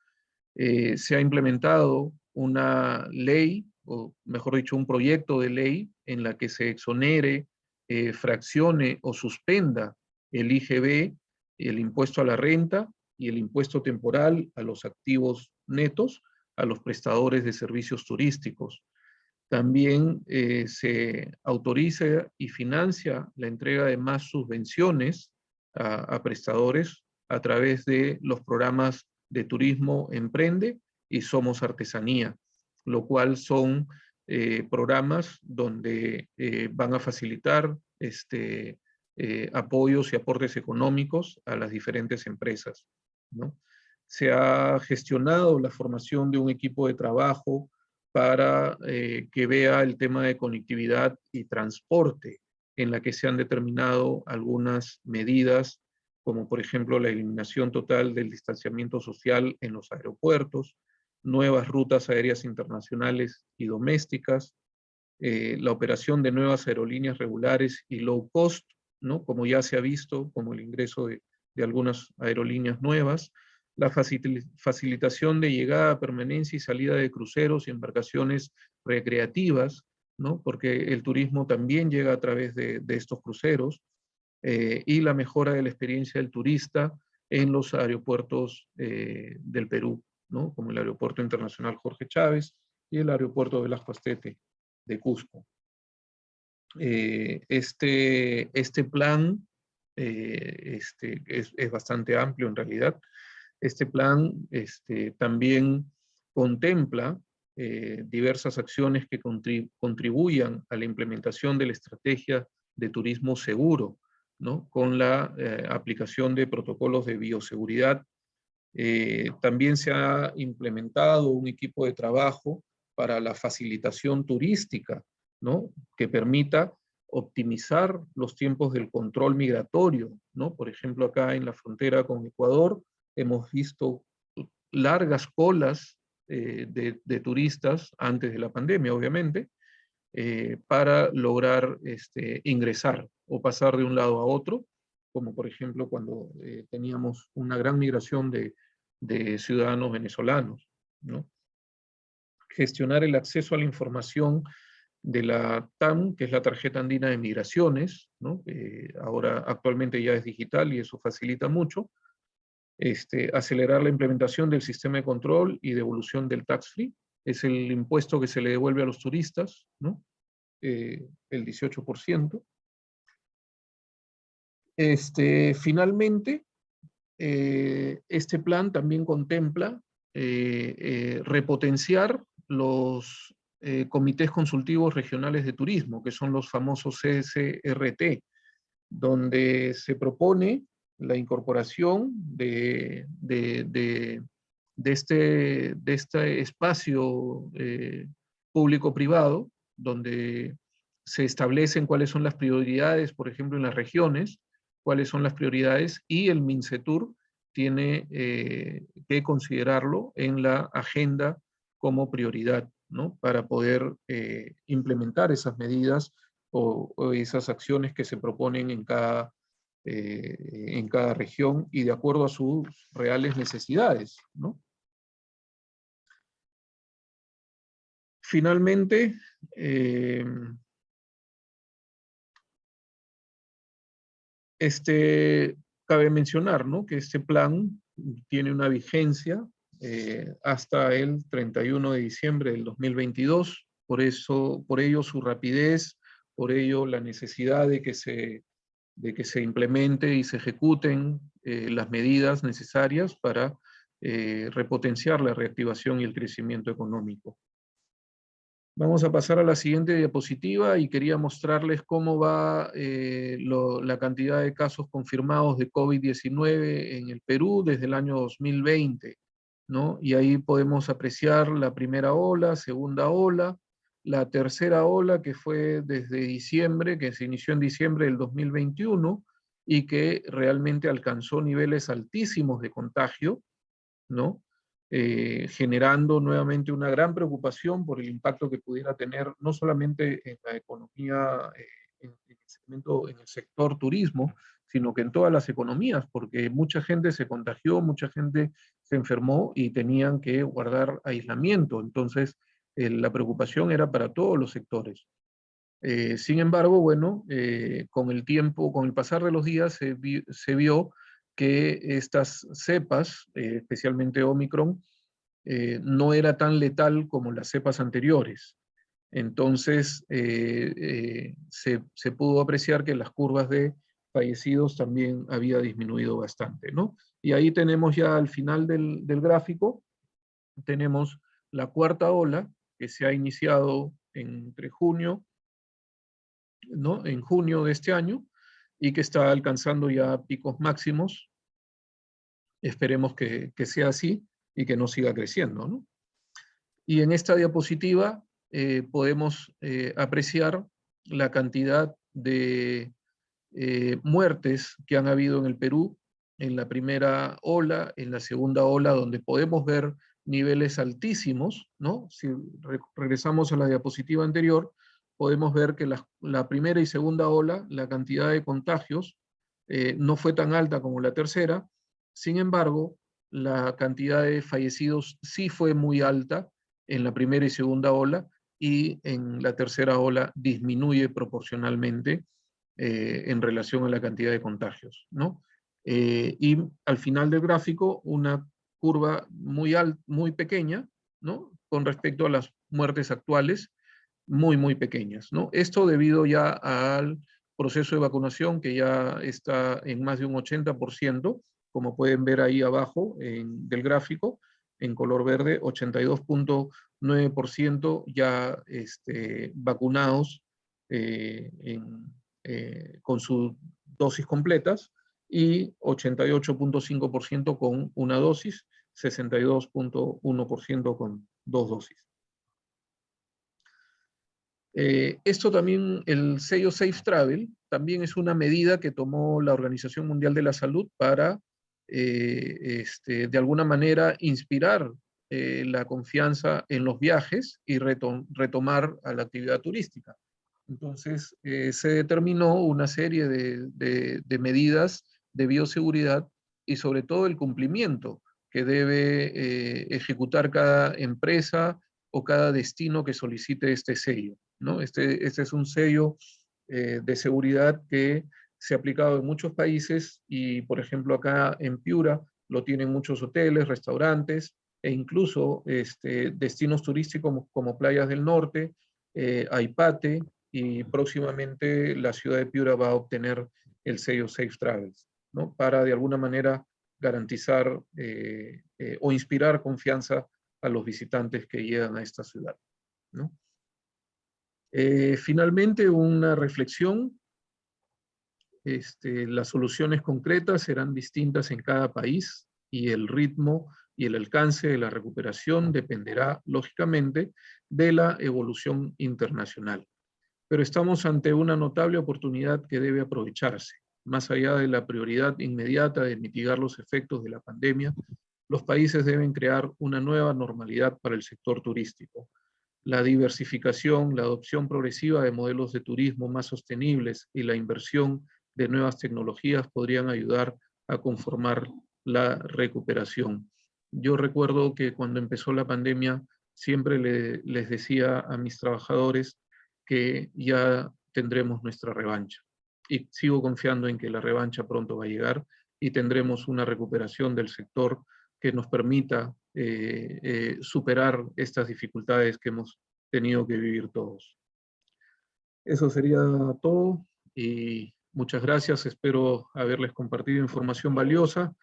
Se ha implementado una ley, o mejor dicho, un proyecto de ley en la que se exonere, fraccione o suspenda el IGB, el impuesto a la renta y el impuesto temporal a los activos netos, a los prestadores de servicios turísticos. También se autoriza y financia la entrega de más subvenciones a prestadores a través de los programas de Turismo Emprende y Somos Artesanía, lo cual son programas donde van a facilitar apoyos y aportes económicos a las diferentes empresas, ¿no? Se ha gestionado la formación de un equipo de trabajo para que vea el tema de conectividad y transporte, en la que se han determinado algunas medidas, como por ejemplo la eliminación total del distanciamiento social en los aeropuertos, nuevas rutas aéreas internacionales y domésticas, la operación de nuevas aerolíneas regulares y low cost, ¿no? Como ya se ha visto, como el ingreso de algunas aerolíneas nuevas, la facilitación de llegada, permanencia y salida de cruceros y embarcaciones recreativas, ¿no? Porque el turismo también llega a través de estos cruceros, y la mejora de la experiencia del turista en los aeropuertos del Perú, ¿no? Como el Aeropuerto Internacional Jorge Chávez y el Aeropuerto Velasco Astete de Cusco. Este plan es bastante amplio en realidad. Este plan también contempla diversas acciones que contribuyan a la implementación de la estrategia de turismo seguro, ¿no? Con la aplicación de protocolos de bioseguridad. También se ha implementado un equipo de trabajo para la facilitación turística, ¿no? Que permita optimizar los tiempos del control migratorio, ¿no? Por ejemplo, acá en la frontera con Ecuador hemos visto largas colas de turistas antes de la pandemia, obviamente, para lograr ingresar o pasar de un lado a otro, como por ejemplo cuando teníamos una gran migración de ciudadanos venezolanos, ¿no? Gestionar el acceso a la información de la TAM, que es la Tarjeta Andina de Migraciones, ¿no? Ahora actualmente ya es digital y eso facilita mucho. Acelerar la implementación del sistema de control y devolución del tax free, es el impuesto que se le devuelve a los turistas, ¿no? El 18%. Finalmente, este plan también contempla repotenciar los comités consultivos regionales de turismo, que son los famosos CSRT, donde se propone la incorporación de este espacio público-privado, donde se establecen cuáles son las prioridades, por ejemplo, en las regiones, cuáles son las prioridades, y el MINCETUR tiene que considerarlo en la agenda como prioridad, ¿no? Para poder implementar esas medidas o esas acciones que se proponen en cada región y de acuerdo a sus reales necesidades, ¿no? Finalmente, cabe mencionar, ¿no? Que este plan tiene una vigencia hasta el 31 de diciembre del 2022, por ello su rapidez, por ello la necesidad de que se implemente y se ejecuten las medidas necesarias para repotenciar la reactivación y el crecimiento económico. Vamos a pasar a la siguiente diapositiva y quería mostrarles cómo va la cantidad de casos confirmados de COVID-19 en el Perú desde el año 2020, ¿no? Y ahí podemos apreciar la primera ola, segunda ola, la tercera ola que fue desde diciembre, que se inició en diciembre del 2021 y que realmente alcanzó niveles altísimos de contagio, ¿no? Generando nuevamente una gran preocupación por el impacto que pudiera tener no solamente en la economía, en el sector turismo, sino que en todas las economías, porque mucha gente se contagió, mucha gente se enfermó y tenían que guardar aislamiento. Entonces, la preocupación era para todos los sectores. Sin embargo, bueno, con el tiempo, con el pasar de los días, se vio que estas cepas, especialmente Omicron, no era tan letal como las cepas anteriores. Entonces, se pudo apreciar que las curvas de fallecidos también había disminuido bastante, ¿no? Y ahí tenemos ya al final del gráfico tenemos la cuarta ola que se ha iniciado entre junio, ¿no? En junio de este año y que está alcanzando ya picos máximos. Esperemos que sea así y que no siga creciendo, ¿no? Y en esta diapositiva podemos apreciar la cantidad de muertes que han habido en el Perú en la primera ola, en la segunda ola, donde podemos ver niveles altísimos, ¿no? Si regresamos a la diapositiva anterior, podemos ver que la primera y segunda ola, la cantidad de contagios no fue tan alta como la tercera. Sin embargo, la cantidad de fallecidos sí fue muy alta en la primera y segunda ola, y en la tercera ola disminuye proporcionalmente en relación a la cantidad de contagios, ¿no? Y al final del gráfico, una curva muy pequeña, ¿no? Con respecto a las muertes actuales, muy pequeñas, ¿no? Esto debido ya al proceso de vacunación que ya está en más de un 80%, como pueden ver ahí abajo del gráfico, en color verde, 82.9% ya vacunados con sus dosis completas y 88.5% con una dosis, 62.1% con dos dosis. Esto también, el sello Safe Travel, también es una medida que tomó la Organización Mundial de la Salud para, de alguna manera, inspirar la confianza en los viajes y retomar a la actividad turística. Entonces, se determinó una serie de medidas de bioseguridad y sobre todo el cumplimiento que debe ejecutar cada empresa o cada destino que solicite este sello, ¿no? Este es un sello de seguridad que se ha aplicado en muchos países y, por ejemplo, acá en Piura lo tienen muchos hoteles, restaurantes e incluso destinos turísticos como Playas del Norte, Aipate, y próximamente la ciudad de Piura va a obtener el sello Safe Travels, ¿no? Para de alguna manera garantizar o inspirar confianza a los visitantes que llegan a esta ciudad, ¿no? Finalmente, una reflexión. Las soluciones concretas serán distintas en cada país y el ritmo y el alcance de la recuperación dependerá, lógicamente, de la evolución internacional. Pero estamos ante una notable oportunidad que debe aprovecharse. Más allá de la prioridad inmediata de mitigar los efectos de la pandemia, los países deben crear una nueva normalidad para el sector turístico. La diversificación, la adopción progresiva de modelos de turismo más sostenibles y la inversión de nuevas tecnologías podrían ayudar a conformar la recuperación. Yo recuerdo que cuando empezó la pandemia siempre les decía a mis trabajadores que ya tendremos nuestra revancha. Y sigo confiando en que la revancha pronto va a llegar y tendremos una recuperación del sector que nos permita superar estas dificultades que hemos tenido que vivir todos. Eso sería todo y muchas gracias. Espero haberles compartido información valiosa.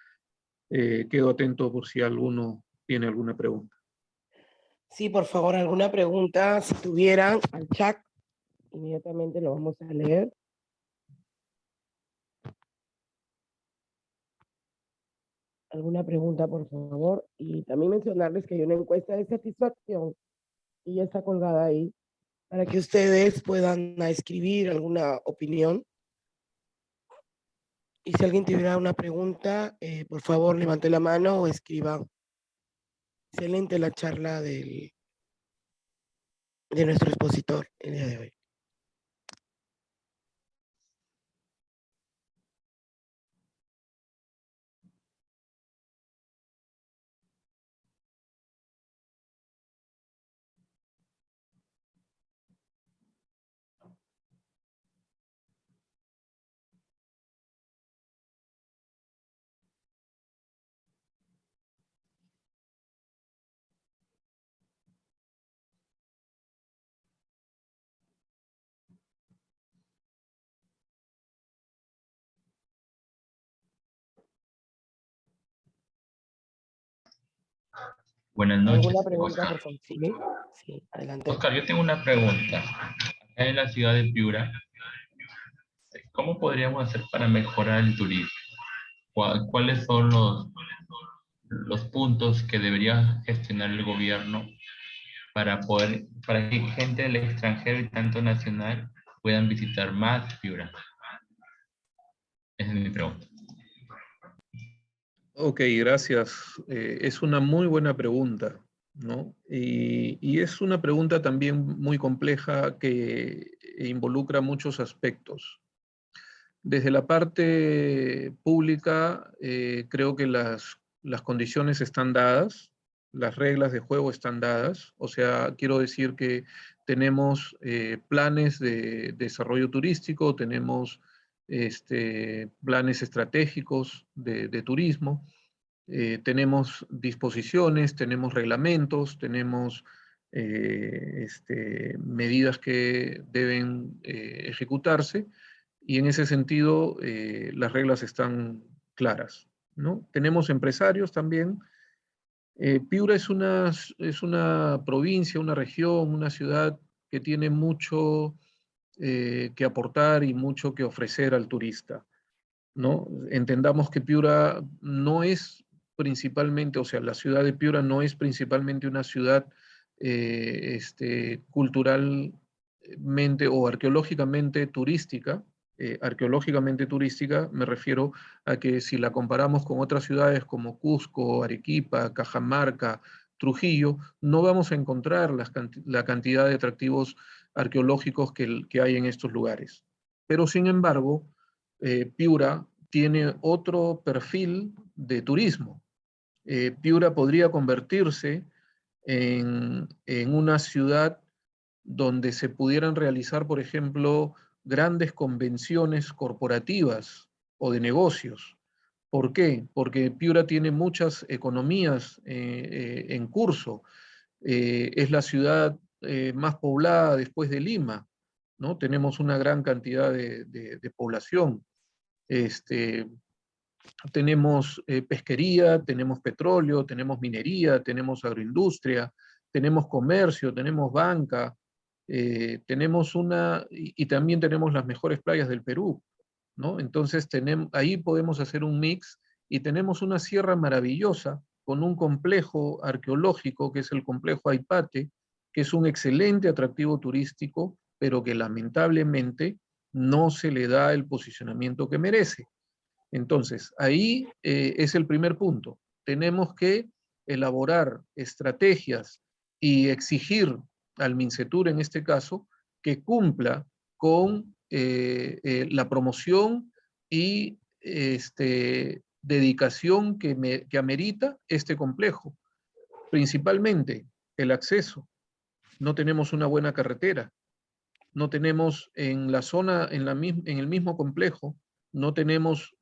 Quedo atento por si alguno tiene alguna pregunta. Sí, por favor, alguna pregunta, si tuvieran, al chat, inmediatamente lo vamos a leer. Alguna pregunta, por favor. Y también mencionarles que hay una encuesta de satisfacción y ya está colgada ahí para que ustedes puedan escribir alguna opinión. Y si alguien tuviera una pregunta, por favor, levante la mano o escriba. Excelente la charla de nuestro expositor el día de hoy. Buenas ¿Alguna noches, pregunta, Oscar. por favor? Sí, sí, adelante. Oscar, yo tengo una pregunta. Acá en la ciudad de Piura, ¿cómo podríamos hacer para mejorar el turismo? ¿Cuáles son los puntos que debería gestionar el gobierno para que gente del extranjero y tanto nacional puedan visitar más Piura? Esa es mi pregunta. Ok, gracias. Es una muy buena pregunta, ¿no? Y es una pregunta también muy compleja que involucra muchos aspectos. Desde la parte pública, creo que las condiciones están dadas, las reglas de juego están dadas, o sea, quiero decir que tenemos planes de desarrollo turístico, tenemos planes estratégicos de turismo, tenemos disposiciones, tenemos reglamentos, tenemos medidas que deben ejecutarse, y en ese sentido las reglas están claras, ¿no? Tenemos empresarios también. Piura es una provincia, una región, una ciudad que tiene mucho que aportar y mucho que ofrecer al turista, ¿no? Entendamos que Piura no es principalmente, o sea, la ciudad de Piura no es principalmente una ciudad culturalmente o arqueológicamente turística. Arqueológicamente turística me refiero a que si la comparamos con otras ciudades como Cusco, Arequipa, Cajamarca, Trujillo, no vamos a encontrar la cantidad de atractivos arqueológicos que hay en estos lugares. Pero sin embargo, Piura tiene otro perfil de turismo. Piura podría convertirse en una ciudad donde se pudieran realizar, por ejemplo, grandes convenciones corporativas o de negocios. ¿Por qué? Porque Piura tiene muchas economías en curso. Es la ciudad más poblada después de Lima, ¿no? Tenemos una gran cantidad de población. Este, tenemos pesquería, tenemos petróleo, tenemos minería, tenemos agroindustria, tenemos comercio, tenemos banca, y también tenemos las mejores playas del Perú, ¿no? Entonces ahí podemos hacer un mix y tenemos una sierra maravillosa con un complejo arqueológico que es el complejo Aipate, que es un excelente atractivo turístico, pero que lamentablemente no se le da el posicionamiento que merece. Entonces, ahí es el primer punto. Tenemos que elaborar estrategias y exigir al MINCETUR, en este caso, que cumpla con la promoción y dedicación que amerita este complejo. Principalmente el acceso. No tenemos una buena carretera. No tenemos en la zona, en el mismo complejo, no tenemos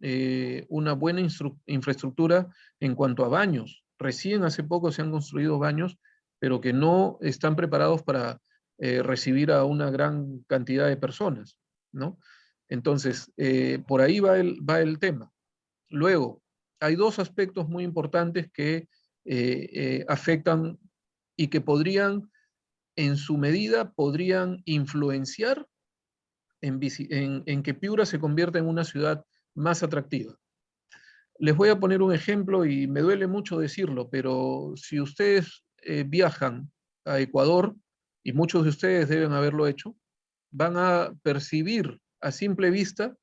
una buena infraestructura en cuanto a baños. Recién hace poco se han construido baños, pero que no están preparados para recibir a una gran cantidad de personas, ¿no? Entonces, por ahí va el tema. Luego, hay dos aspectos muy importantes que afectan y que en su medida, podrían influenciar en que Piura se convierta en una ciudad más atractiva. Les voy a poner un ejemplo y me duele mucho decirlo, pero si ustedes viajan a Ecuador, y muchos de ustedes deben haberlo hecho, van a percibir a simple vista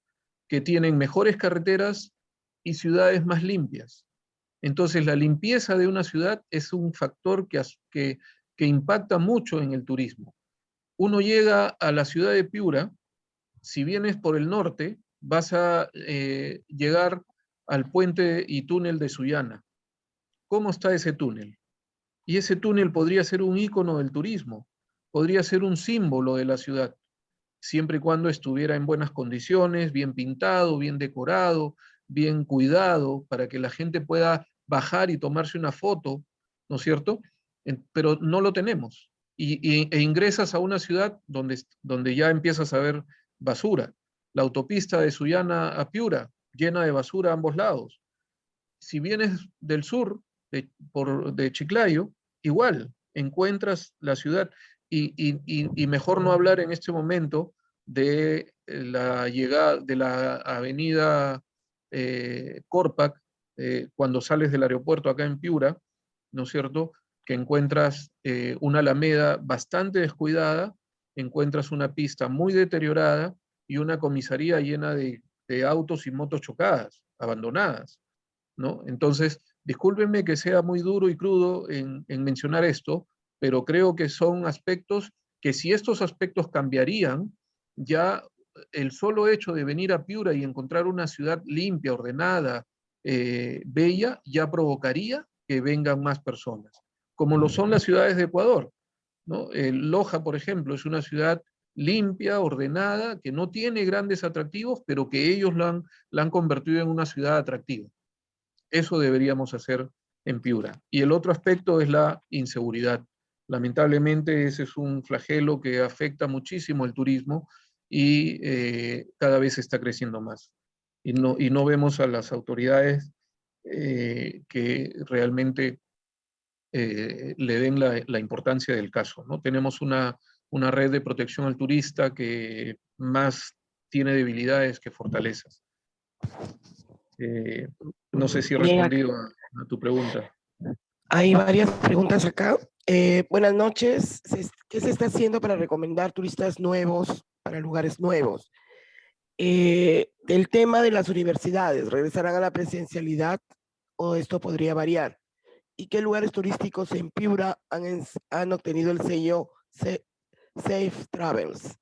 que tienen mejores carreteras y ciudades más limpias. Entonces, la limpieza de una ciudad es un factor que impacta mucho en el turismo. Uno llega a la ciudad de Piura, si vienes por el norte, vas a llegar al puente y túnel de Sullana. ¿Cómo está ese túnel? Y ese túnel podría ser un ícono del turismo, podría ser un símbolo de la ciudad, siempre y cuando estuviera en buenas condiciones, bien pintado, bien decorado, bien cuidado, para que la gente pueda bajar y tomarse una foto, ¿no es cierto? Pero no lo tenemos. E ingresas a una ciudad donde ya empiezas a ver basura. La autopista de Sullana a Piura, llena de basura a ambos lados. Si vienes del sur, de Chiclayo, igual, encuentras la ciudad y mejor no hablar en este momento de la llegada de la avenida Corpac, cuando sales del aeropuerto acá en Piura, ¿no es cierto?, que encuentras una alameda bastante descuidada, encuentras una pista muy deteriorada y una comisaría llena de autos y motos chocadas, abandonadas, ¿no? Entonces, discúlpenme que sea muy duro y crudo en mencionar esto, pero creo que son aspectos que si estos aspectos cambiarían, ya el solo hecho de venir a Piura y encontrar una ciudad limpia, ordenada, bella, ya provocaría que vengan más personas, como lo son las ciudades de Ecuador, ¿no? Loja, por ejemplo, es una ciudad limpia, ordenada, que no tiene grandes atractivos, pero que ellos la han convertido en una ciudad atractiva. Eso deberíamos hacer en Piura. Y el otro aspecto es la inseguridad. Lamentablemente ese es un flagelo que afecta muchísimo el turismo y cada vez está creciendo más. Y no vemos a las autoridades que realmente le den la importancia del caso, ¿no? Tenemos una red de protección al turista que más tiene debilidades que fortalezas. No sé si he Bien, respondido a tu pregunta. hay varias preguntas acá. Buenas noches. ¿Qué se está haciendo para recomendar turistas nuevos para lugares nuevos? El tema de las universidades, ¿regresarán a la presencialidad o esto podría variar? ¿Y qué lugares turísticos en Piura han obtenido el sello Safe Travels?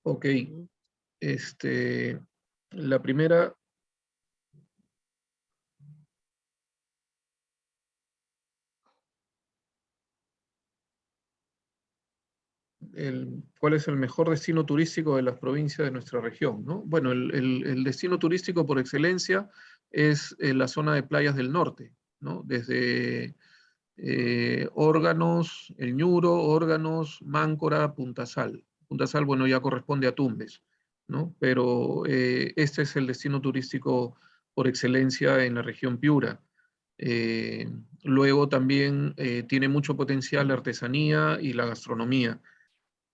Ok, la primera, ¿cuál es el mejor destino turístico de las provincias de nuestra región, ¿no? Bueno, el destino turístico por excelencia es la zona de playas del norte, ¿no? Desde Órganos, El Ñuro, Órganos, Máncora, Punta Sal. Punta Sal, bueno, ya corresponde a Tumbes, ¿no? Pero este es el destino turístico por excelencia en la región Piura. Luego también tiene mucho potencial la artesanía y la gastronomía,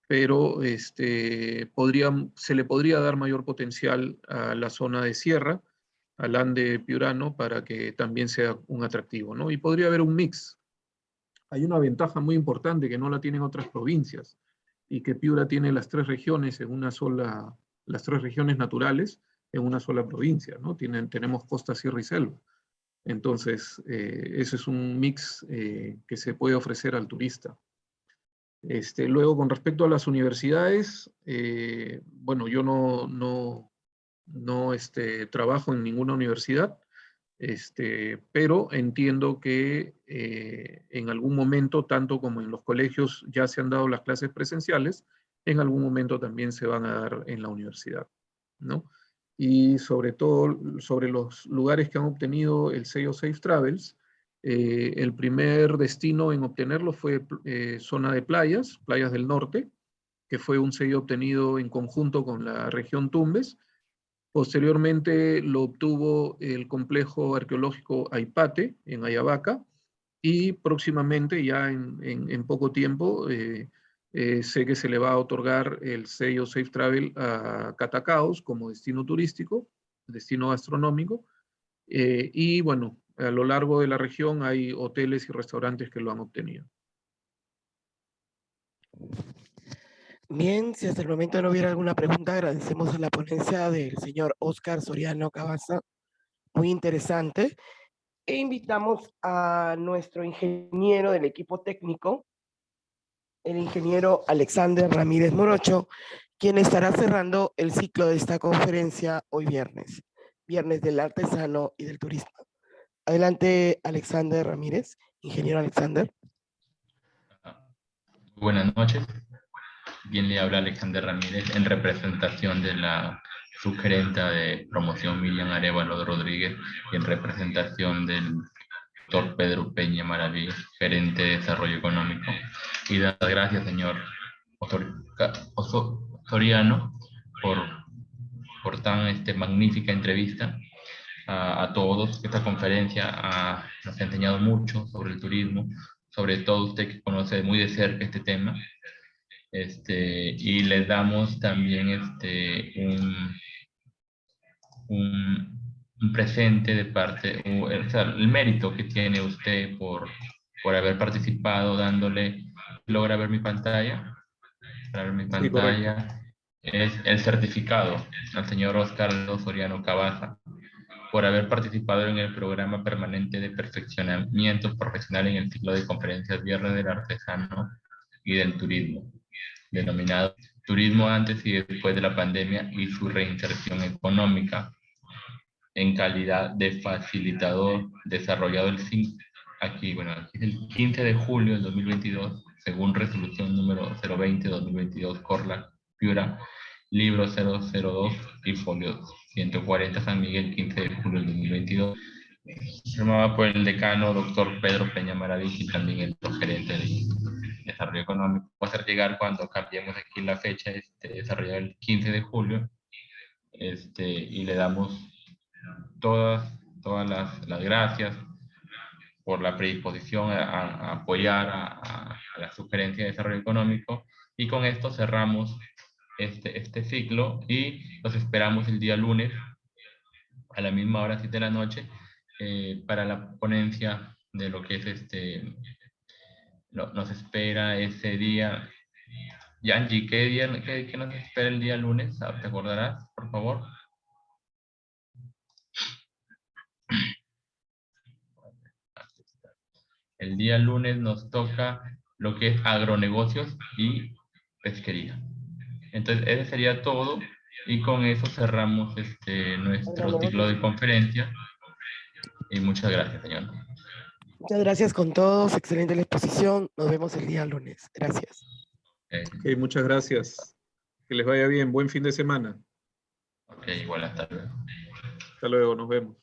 pero se le podría dar mayor potencial a la zona de sierra, al Ande piurano, para que también sea un atractivo, ¿no? Y podría haber un mix. Hay una ventaja muy importante que no la tienen otras provincias, y que Piura tiene las tres regiones en una sola, las tres regiones naturales en una sola provincia, ¿no? Tenemos costa, sierra y selva. Entonces, ese es un mix que se puede ofrecer al turista. Luego, con respecto a las universidades, bueno, yo no trabajo en ninguna universidad, pero entiendo que en algún momento, tanto como en los colegios ya se han dado las clases presenciales, en algún momento también se van a dar en la universidad, ¿no? Y sobre todo, sobre los lugares que han obtenido el sello Safe Travels, el primer destino en obtenerlo fue zona de playas, Playas del Norte, que fue un sello obtenido en conjunto con la región Tumbes. Posteriormente lo obtuvo el complejo arqueológico Aipate, en Ayabaca, y próximamente, ya en poco tiempo, sé que se le va a otorgar el sello Safe Travel a Catacaos como destino turístico, destino gastronómico, y bueno, a lo largo de la región hay hoteles y restaurantes que lo han obtenido. Bien, si hasta el momento no hubiera alguna pregunta, agradecemos a la ponencia del señor Óscar Soriano Cabaza, muy interesante, e invitamos a nuestro ingeniero del equipo técnico, el ingeniero Alexander Ramírez Morocho, quien estará cerrando el ciclo de esta conferencia hoy viernes, viernes del artesano y del turismo. Adelante, Alexander Ramírez, ingeniero Alexander. Buenas noches. Bien, le habla Alexander Ramírez en representación de la subgerenta de promoción Miriam Arevalo Rodríguez y en representación del doctor Pedro Peña Maraví, gerente de desarrollo económico. Y dar las gracias, señor Soriano, por tan magnífica entrevista. a todos. Esta conferencia nos ha enseñado mucho sobre el turismo, sobre todo usted que conoce muy de cerca este tema. Y les damos también un presente de parte, o sea, el mérito que tiene usted por haber participado, dándole, logra ver mi pantalla, para ver mi Sí, correcto. pantalla, es el certificado al señor Oscar Soriano Cabaza por haber participado en el programa permanente de perfeccionamiento profesional en el ciclo de conferencias Viernes del Artesano y del Turismo, denominado Turismo antes y después de la pandemia y su reinserción económica, en calidad de facilitador, desarrollado aquí es el 15 de julio del 2022, según resolución número 020-2022, Corla, Piura, libro 002 y folio 140, San Miguel, 15 de julio del 2022, firmada por el decano doctor Pedro Peña Maravich y también el gerente de desarrollo económico. Va a hacer llegar cuando cambiemos aquí la fecha, desarrollado el 15 de julio, y le damos todas las gracias por la predisposición a apoyar a la sugerencia de desarrollo económico, y con esto cerramos este ciclo y los esperamos el día lunes a la misma hora, 7 de la noche, para la ponencia de lo que es nos espera ese día. Yanji, ¿qué nos espera el día lunes? ¿Te acordarás, por favor? El día lunes nos toca lo que es agronegocios y pesquería. Entonces, ese sería todo, y con eso cerramos nuestro ciclo de conferencia. Y muchas gracias, señor. Muchas gracias con todos. Excelente la exposición. Nos vemos el día lunes. Gracias. Ok, muchas gracias. Que les vaya bien. Buen fin de semana. Ok, igual, hasta luego. Hasta luego, nos vemos.